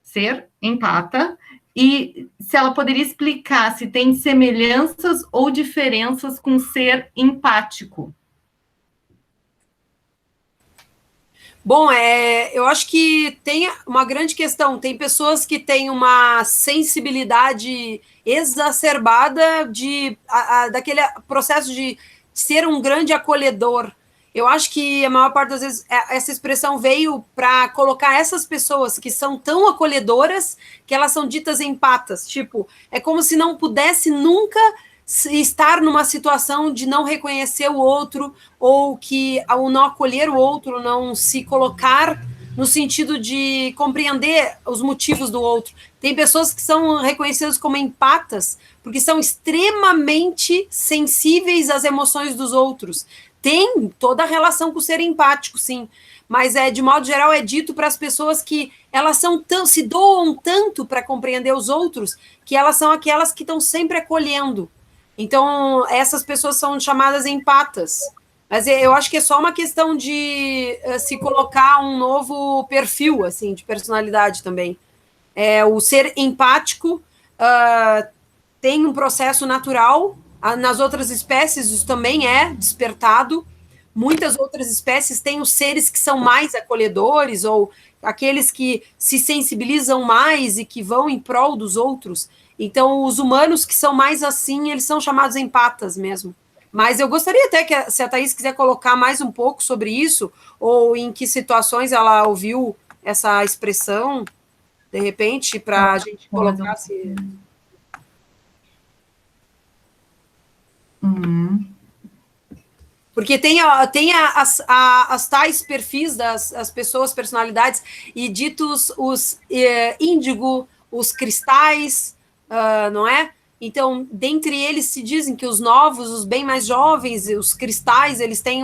Ser empata, e se ela poderia explicar se tem semelhanças ou diferenças com ser empático. Bom, eu acho que tem uma grande questão. Tem pessoas que têm uma sensibilidade exacerbada daquele processo de ser um grande acolhedor. Eu acho que a maior parte das vezes essa expressão veio para colocar essas pessoas que são tão acolhedoras que elas são ditas empatas. Tipo, é como se não pudesse nunca estar numa situação de não reconhecer o outro, ou que ao não acolher o outro, não se colocar no sentido de compreender os motivos do outro. Tem pessoas que são reconhecidas como empatas porque são extremamente sensíveis às emoções dos outros. Tem toda a relação com o ser empático, sim, mas de modo geral é dito para as pessoas que elas se doam tanto para compreender os outros que elas são aquelas que estão sempre acolhendo. Então, essas pessoas são chamadas empatas. Mas eu acho que é só uma questão de se colocar um novo perfil, assim, de personalidade também. O ser empático tem um processo natural. Nas outras espécies isso também é despertado. Muitas outras espécies têm os seres que são mais acolhedores, ou aqueles que se sensibilizam mais e que vão em prol dos outros. Então, os humanos que são mais assim, eles são chamados empatas mesmo. Mas eu gostaria até que, se a Thaís quiser colocar mais um pouco sobre isso, ou em que situações ela ouviu essa expressão, de repente, para a gente colocar... Porque tem as tais perfis das pessoas, personalidades, e ditos os índigo, os cristais, não é? Então, dentre eles se dizem que os novos, os bem mais jovens, os cristais, eles têm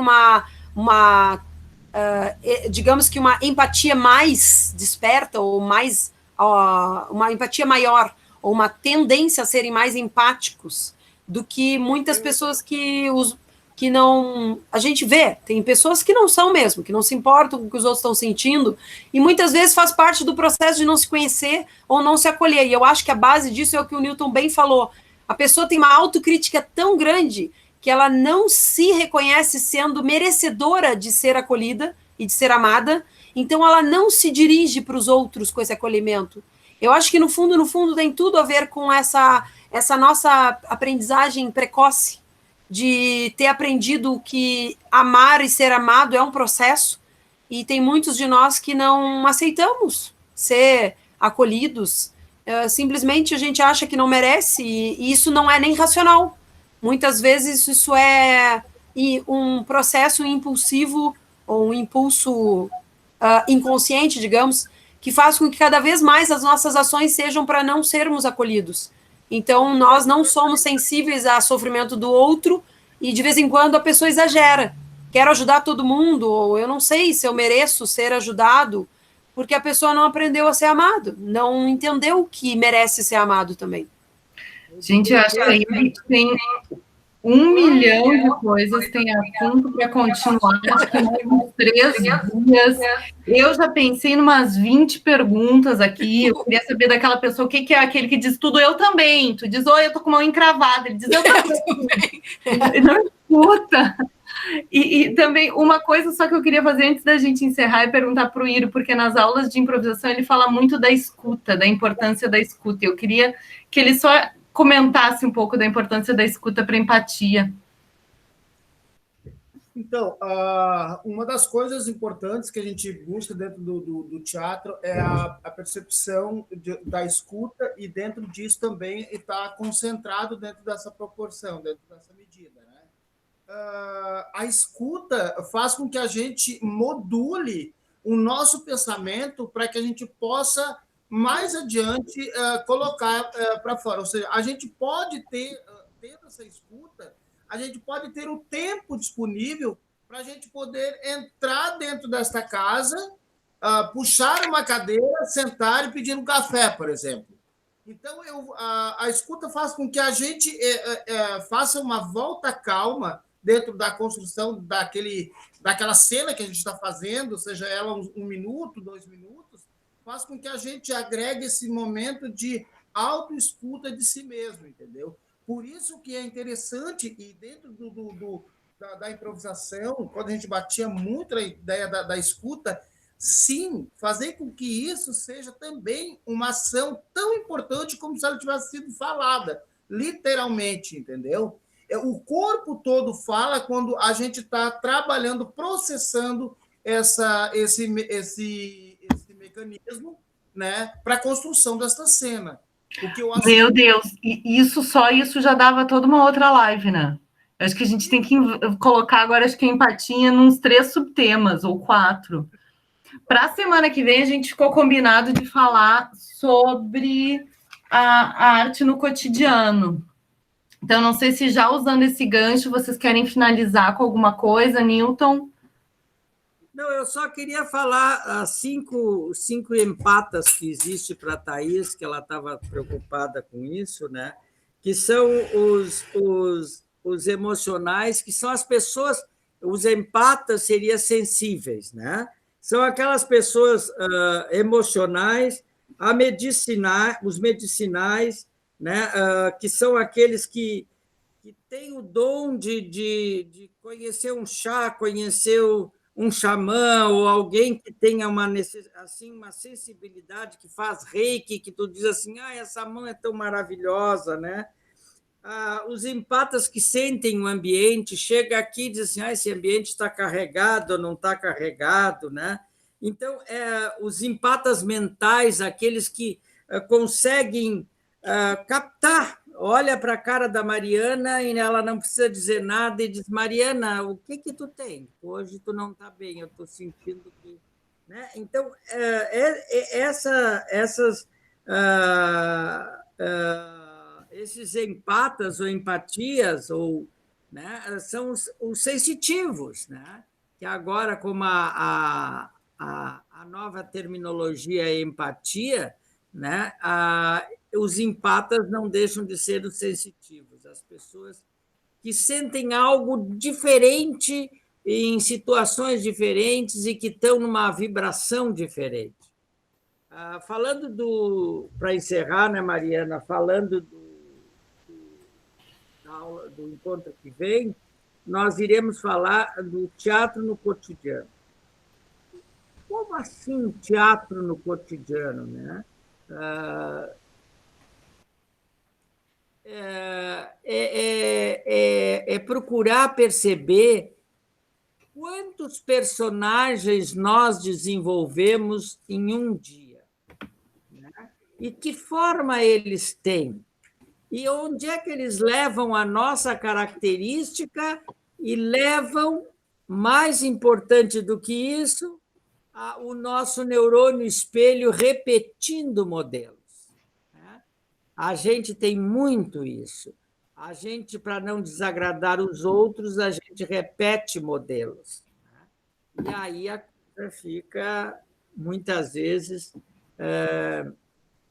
digamos que uma empatia mais desperta, ou mais, uma empatia maior, ou uma tendência a serem mais empáticos do que muitas pessoas que não... A gente vê, tem pessoas que não são mesmo, que não se importam com o que os outros estão sentindo, e muitas vezes faz parte do processo de não se conhecer ou não se acolher. E eu acho que a base disso é o que o Newton bem falou. A pessoa tem uma autocrítica tão grande que ela não se reconhece sendo merecedora de ser acolhida e de ser amada, então ela não se dirige para os outros com esse acolhimento. Eu acho que, no fundo, tem tudo a ver com essa nossa aprendizagem precoce, de ter aprendido que amar e ser amado é um processo, e tem muitos de nós que não aceitamos ser acolhidos, simplesmente a gente acha que não merece, e isso não é nem racional. Muitas vezes isso é um processo impulsivo, ou um impulso inconsciente, digamos, que faz com que cada vez mais as nossas ações sejam para não sermos acolhidos. Então, nós não somos sensíveis ao sofrimento do outro, e de vez em quando a pessoa exagera. Quero ajudar todo mundo, ou eu não sei se eu mereço ser ajudado, porque a pessoa não aprendeu a ser amado, não entendeu que merece ser amado também. Gente, eu acho que aí a gente tem 1 milhão de coisas, tem assunto para continuar, acho que mais uns 3 dias. Eu já pensei em umas 20 perguntas aqui, eu queria saber daquela pessoa, o que, que é aquele que diz tudo, eu também. Tu diz, oi, eu tô com a mão encravada. Ele diz, eu também. Ele não escuta. E também, uma coisa só que eu queria fazer antes da gente encerrar é perguntar para o Iro, porque nas aulas de improvisação ele fala muito da escuta, da importância da escuta. Eu queria que ele só comentasse um pouco da importância da escuta para empatia. Então, uma das coisas importantes que a gente busca dentro do teatro é a percepção da escuta, e dentro disso também está concentrado dentro dessa proporção, dentro dessa medida, né? A escuta faz com que a gente module o nosso pensamento para que a gente possa, mais adiante, colocar para fora. Ou seja, a gente pode ter, dentro dessa escuta, a gente pode ter o tempo disponível para a gente poder entrar dentro desta casa, puxar uma cadeira, sentar e pedir um café, por exemplo. Então, a escuta faz com que a gente faça uma volta calma dentro da construção daquela cena que a gente está fazendo, seja ela 1 minuto, 2 minutos, faz com que a gente agregue esse momento de autoescuta de si mesmo, entendeu? Por isso que é interessante, e dentro da improvisação, quando a gente batia muito a ideia da escuta, sim, fazer com que isso seja também uma ação tão importante como se ela tivesse sido falada, literalmente, entendeu? O corpo todo fala quando a gente está trabalhando, processando esse mecanismo, né, para a construção desta cena. Meu Deus, isso já dava toda uma outra live, né? Eu acho que a gente tem que colocar agora, acho que a empatia nos 3 subtemas, ou 4. Para a semana que vem, a gente ficou combinado de falar sobre a arte no cotidiano. Então, não sei se já usando esse gancho, vocês querem finalizar com alguma coisa, Newton? Não, eu só queria falar as 5 empatas que existe para a Thaís, que ela estava preocupada com isso, né? Que são os emocionais, que são as pessoas, os empatas seriam sensíveis, né? São aquelas pessoas emocionais, os medicinais, né? Que são aqueles que têm o dom de conhecer um chá, conhecer um xamã, ou alguém que tenha uma sensibilidade, que faz reiki, que tu diz assim, essa mão é tão maravilhosa, né? Os empatas que sentem o ambiente, chega aqui e diz assim, esse ambiente está carregado ou não está carregado, né? Então, os empatas mentais, aqueles que conseguem captar, olha para a cara da Mariana e ela não precisa dizer nada e diz, Mariana, o que tu tem? Hoje tu não está bem, eu estou sentindo que... Né? Então, esses empatas ou empatias né, são os sensitivos, né? Que agora, como a nova terminologia é empatia, né? Os empatas não deixam de ser os sensitivos, as pessoas que sentem algo diferente em situações diferentes e que estão numa vibração diferente. Falando para encerrar, né, Mariana, falando do encontro que vem, nós iremos falar do teatro no cotidiano. Como assim teatro no cotidiano, né? Procurar perceber quantos personagens nós desenvolvemos em um dia, né? E que forma eles têm, e onde é que eles levam a nossa característica e levam, mais importante do que isso, o nosso neurônio espelho repetindo modelos. A gente tem muito isso. A gente, para não desagradar os outros, a gente repete modelos. E aí a coisa fica muitas vezes,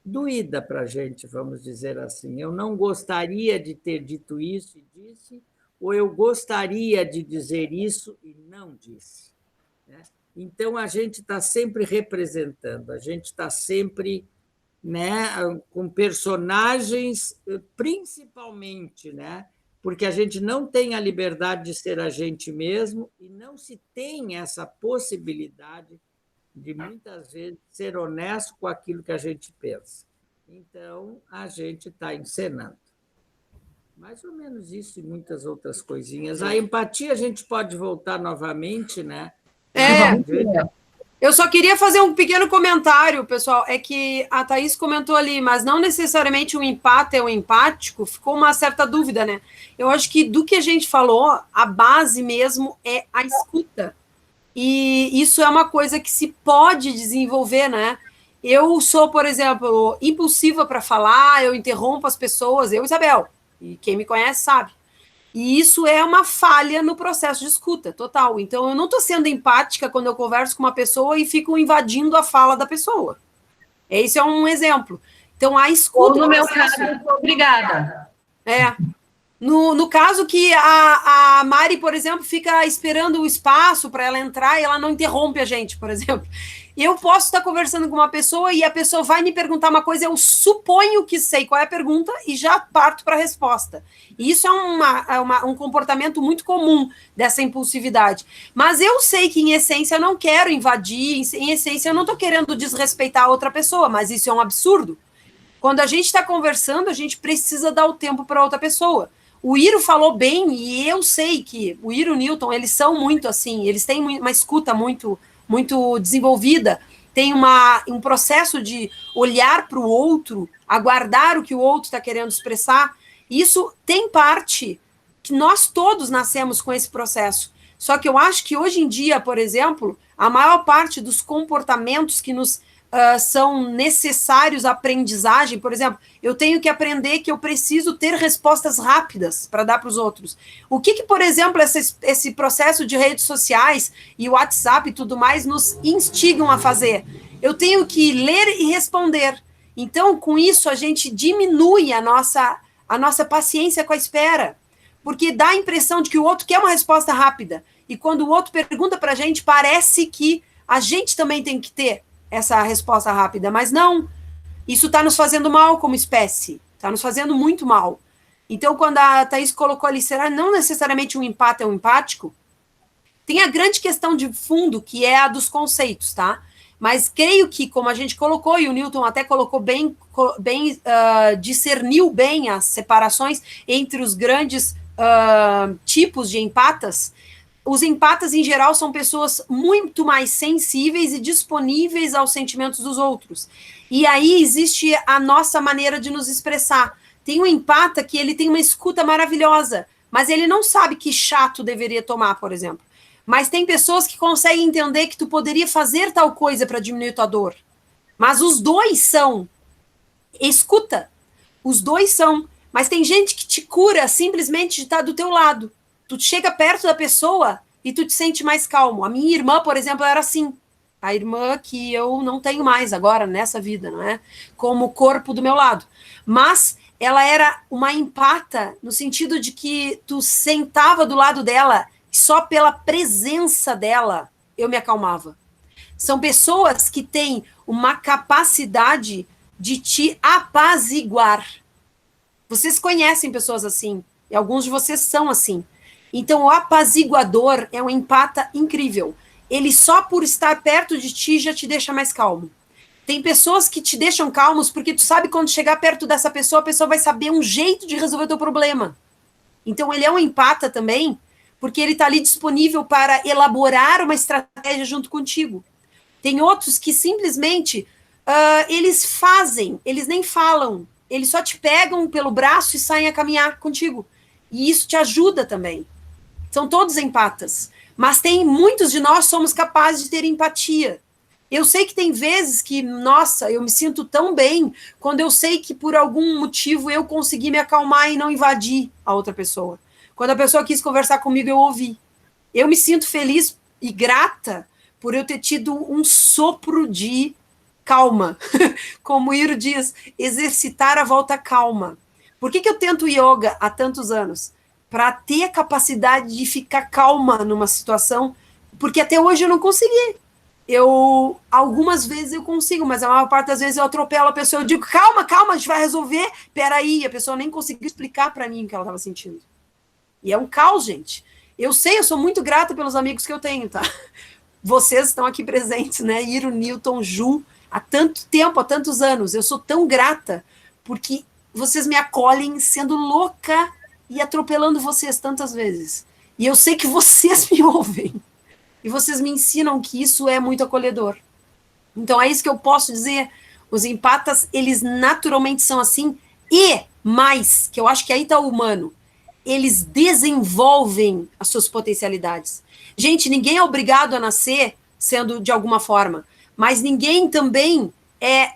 doída para a gente, vamos dizer assim. Eu não gostaria de ter dito isso e disse, ou eu gostaria de dizer isso e não disse. Né? Então, a gente está sempre representando, a gente está sempre, né, com personagens, principalmente, né, porque a gente não tem a liberdade de ser a gente mesmo e não se tem essa possibilidade de, muitas vezes, ser honesto com aquilo que a gente pensa. Então, a gente está encenando. Mais ou menos isso e muitas outras coisinhas. A empatia a gente pode voltar novamente, né? Eu só queria fazer um pequeno comentário, pessoal. É que a Thaís comentou ali, mas não necessariamente o empata é o empático, ficou uma certa dúvida, né? Eu acho que do que a gente falou, a base mesmo é a escuta. E isso é uma coisa que se pode desenvolver, né? Eu sou, por exemplo, impulsiva para falar, eu interrompo as pessoas, eu, Isabel, e quem me conhece sabe. E isso é uma falha no processo de escuta, total. Então, eu não estou sendo empática quando eu converso com uma pessoa e fico invadindo a fala da pessoa. Esse é um exemplo. Então, a escuta... Ou no meu caso, eu sou obrigada. No caso que a Mari, por exemplo, fica esperando o espaço para ela entrar e ela não interrompe a gente, por exemplo. Eu posso estar conversando com uma pessoa e a pessoa vai me perguntar uma coisa, eu suponho que sei qual é a pergunta e já parto para a resposta. E isso é um comportamento muito comum dessa impulsividade. Mas eu sei que, em essência, eu não quero invadir, em essência, eu não estou querendo desrespeitar a outra pessoa, mas isso é um absurdo. Quando a gente está conversando, a gente precisa dar o tempo para outra pessoa. O Iro falou bem, e eu sei que o Iro e o Newton, eles são muito assim, eles têm uma escuta muito desenvolvida, tem um processo de olhar para o outro, aguardar o que o outro está querendo expressar. Isso tem parte que nós todos nascemos com esse processo. Só que eu acho que hoje em dia, por exemplo, a maior parte dos comportamentos que nos são necessários à aprendizagem, por exemplo, eu tenho que aprender que eu preciso ter respostas rápidas para dar para os outros. O que, por exemplo, esse processo de redes sociais e o WhatsApp e tudo mais nos instigam a fazer? Eu tenho que ler e responder. Então, com isso, a gente diminui a nossa paciência com a espera, porque dá a impressão de que o outro quer uma resposta rápida. E quando o outro pergunta para a gente, parece que a gente também tem que ter essa resposta rápida, mas não. Isso está nos fazendo mal como espécie, está nos fazendo muito mal. Então, quando a Thaís colocou ali, será não necessariamente um empate é um empático? Tem a grande questão de fundo, que é a dos conceitos, tá? Mas creio que, como a gente colocou, e o Newton até colocou bem discerniu bem as separações entre os grandes tipos de empatas. Os empatas, em geral, são pessoas muito mais sensíveis e disponíveis aos sentimentos dos outros. E aí existe a nossa maneira de nos expressar. Tem um empata que ele tem uma escuta maravilhosa, mas ele não sabe que chato deveria tomar, por exemplo. Mas tem pessoas que conseguem entender que tu poderia fazer tal coisa para diminuir tua dor. Mas os dois são escuta. Os dois são. Mas tem gente que te cura simplesmente de estar do teu lado. Tu chega perto da pessoa e tu te sente mais calmo. A minha irmã, por exemplo, era assim. A irmã que eu não tenho mais agora nessa vida, não é? Como corpo do meu lado. Mas ela era uma empata no sentido de que tu sentava do lado dela e só pela presença dela eu me acalmava. São pessoas que têm uma capacidade de te apaziguar. Vocês conhecem pessoas assim, e alguns de vocês são assim. Então, o apaziguador é um empata incrível. Ele só por estar perto de ti já te deixa mais calmo. Tem pessoas que te deixam calmos porque tu sabe quando chegar perto dessa pessoa, a pessoa vai saber um jeito de resolver o teu problema. Então, ele é um empata também, porque ele está ali disponível para elaborar uma estratégia junto contigo. Tem outros que simplesmente, eles fazem, eles nem falam. Eles só te pegam pelo braço e saem a caminhar contigo. E isso te ajuda também. São todos empatas. Mas tem muitos de nós somos capazes de ter empatia. Eu sei que tem vezes que, nossa, eu me sinto tão bem quando eu sei que por algum motivo eu consegui me acalmar e não invadir a outra pessoa. Quando a pessoa quis conversar comigo, eu ouvi. Eu me sinto feliz e grata por eu ter tido um sopro de calma. Como o Iro diz, exercitar a volta à calma. Por que eu tento yoga há tantos anos? Para ter a capacidade de ficar calma numa situação, porque até hoje eu não consegui. Algumas vezes eu consigo, mas a maior parte das vezes eu atropelo a pessoa, eu digo, calma, a gente vai resolver, peraí, a pessoa nem conseguiu explicar para mim o que ela estava sentindo. E é um caos, gente. Eu sei, eu sou muito grata pelos amigos que eu tenho, tá? Vocês estão aqui presentes, né? Iro, Newton, Ju, há tanto tempo, há tantos anos. Eu sou tão grata porque vocês me acolhem sendo louca e atropelando vocês tantas vezes. E eu sei que vocês me ouvem. E vocês me ensinam que isso é muito acolhedor. Então é isso que eu posso dizer. Os empatas, eles naturalmente são assim. E mais, que eu acho que aí está o humano, eles desenvolvem as suas potencialidades. Gente, ninguém é obrigado a nascer sendo de alguma forma, mas ninguém também é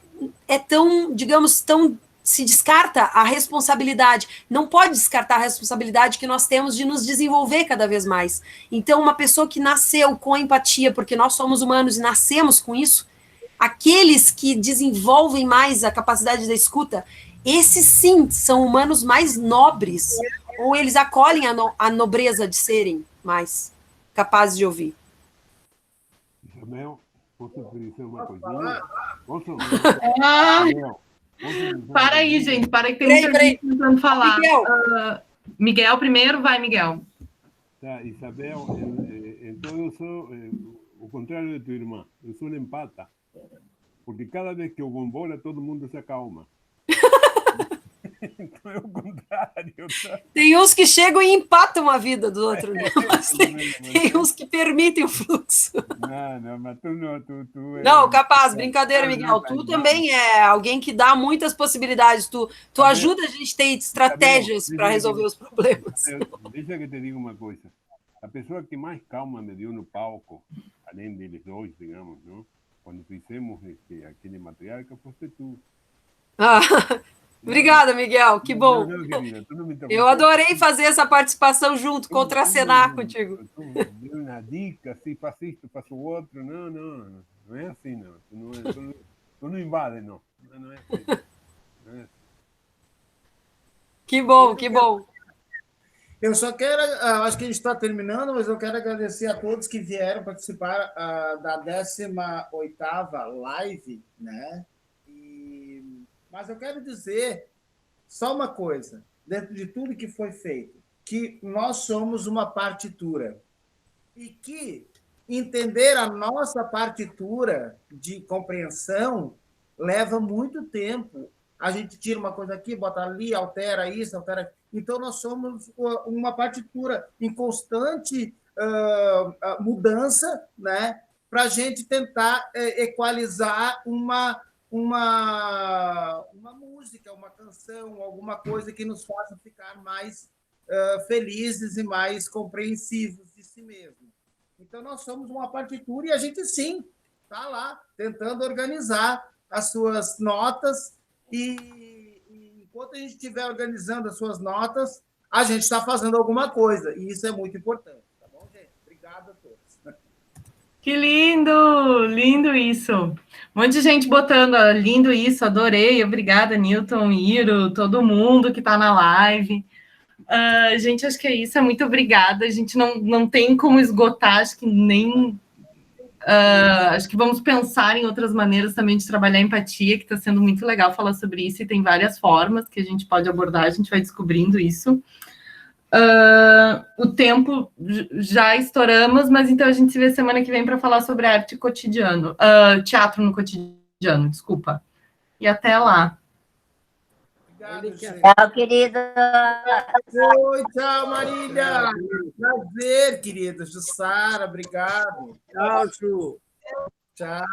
tão, digamos, tão se descarta a responsabilidade. Não pode descartar a responsabilidade que nós temos de nos desenvolver cada vez mais. Então, uma pessoa que nasceu com empatia, porque nós somos humanos e nascemos com isso, aqueles que desenvolvem mais a capacidade da escuta, esses sim são humanos mais nobres, ou eles acolhem a nobreza de serem mais capazes de ouvir. Isabel, posso dizer uma coisinha? Posso? Ah, Isabel, posso dizer uma para aí, coisinha? gente, para que tem muita Peraí. gente tentando falar. Miguel. Miguel primeiro, vai, Miguel. Tá, Isabel, então eu sou o contrário de tua irmã. Eu sou empata. Porque cada vez que eu vou embora, todo mundo se acalma. Então é o contrário. Tá? Tem uns que chegam e empatam a vida do outro, né? Mas tem uns que permitem o fluxo. Não, mas tu não. Não, capaz, brincadeira, Miguel. Tu também é alguém que dá muitas possibilidades. Tu ajuda a gente a ter estratégias para resolver os problemas. Deixa que te diga uma coisa. A pessoa que mais calma me deu no palco, além deles dois, digamos, não? Quando fizemos aquele material, que foste tu. Ah, obrigada, Miguel. Que bom. Não, querida, tu não me Eu adorei fazer essa participação junto, contracenar contigo. Tu deu uma dica, assim, faz isto, faz o outro. Não é assim, não. Tu não invade, não. Não é assim. Não é assim. Que bom, que bom. Eu só quero, acho que a gente está terminando, mas eu quero agradecer a todos que vieram participar da 18ª live, né? Mas eu quero dizer só uma coisa, dentro de tudo que foi feito, que nós somos uma partitura e que entender a nossa partitura de compreensão leva muito tempo. A gente tira uma coisa aqui, bota ali, altera isso, altera... Então, nós somos uma partitura em constante mudança, né? Para a gente tentar equalizar uma música, uma canção, alguma coisa que nos faça ficar mais felizes e mais compreensivos de si mesmo. Então, nós somos uma partitura e a gente, sim, está lá tentando organizar as suas notas e enquanto a gente estiver organizando as suas notas, a gente está fazendo alguma coisa e isso é muito importante. Tá bom, gente? Obrigado a todos. Que lindo! Lindo isso. Um monte de gente botando, ó, lindo isso, adorei, obrigada, Newton, Iro, todo mundo que está na live. Gente, acho que é isso, muito obrigada. A gente não tem como esgotar, acho que nem... acho que vamos pensar em outras maneiras também de trabalhar a empatia, que está sendo muito legal falar sobre isso, e tem várias formas que a gente pode abordar, a gente vai descobrindo isso. O tempo já estouramos, mas então a gente se vê semana que vem para falar sobre arte cotidiano, teatro no cotidiano, desculpa. E até lá. Obrigado, gente. Tchau, querida. Oi, tchau, Marília. Prazer, querida. Jussara, obrigado. Tchau, Ju. Tchau.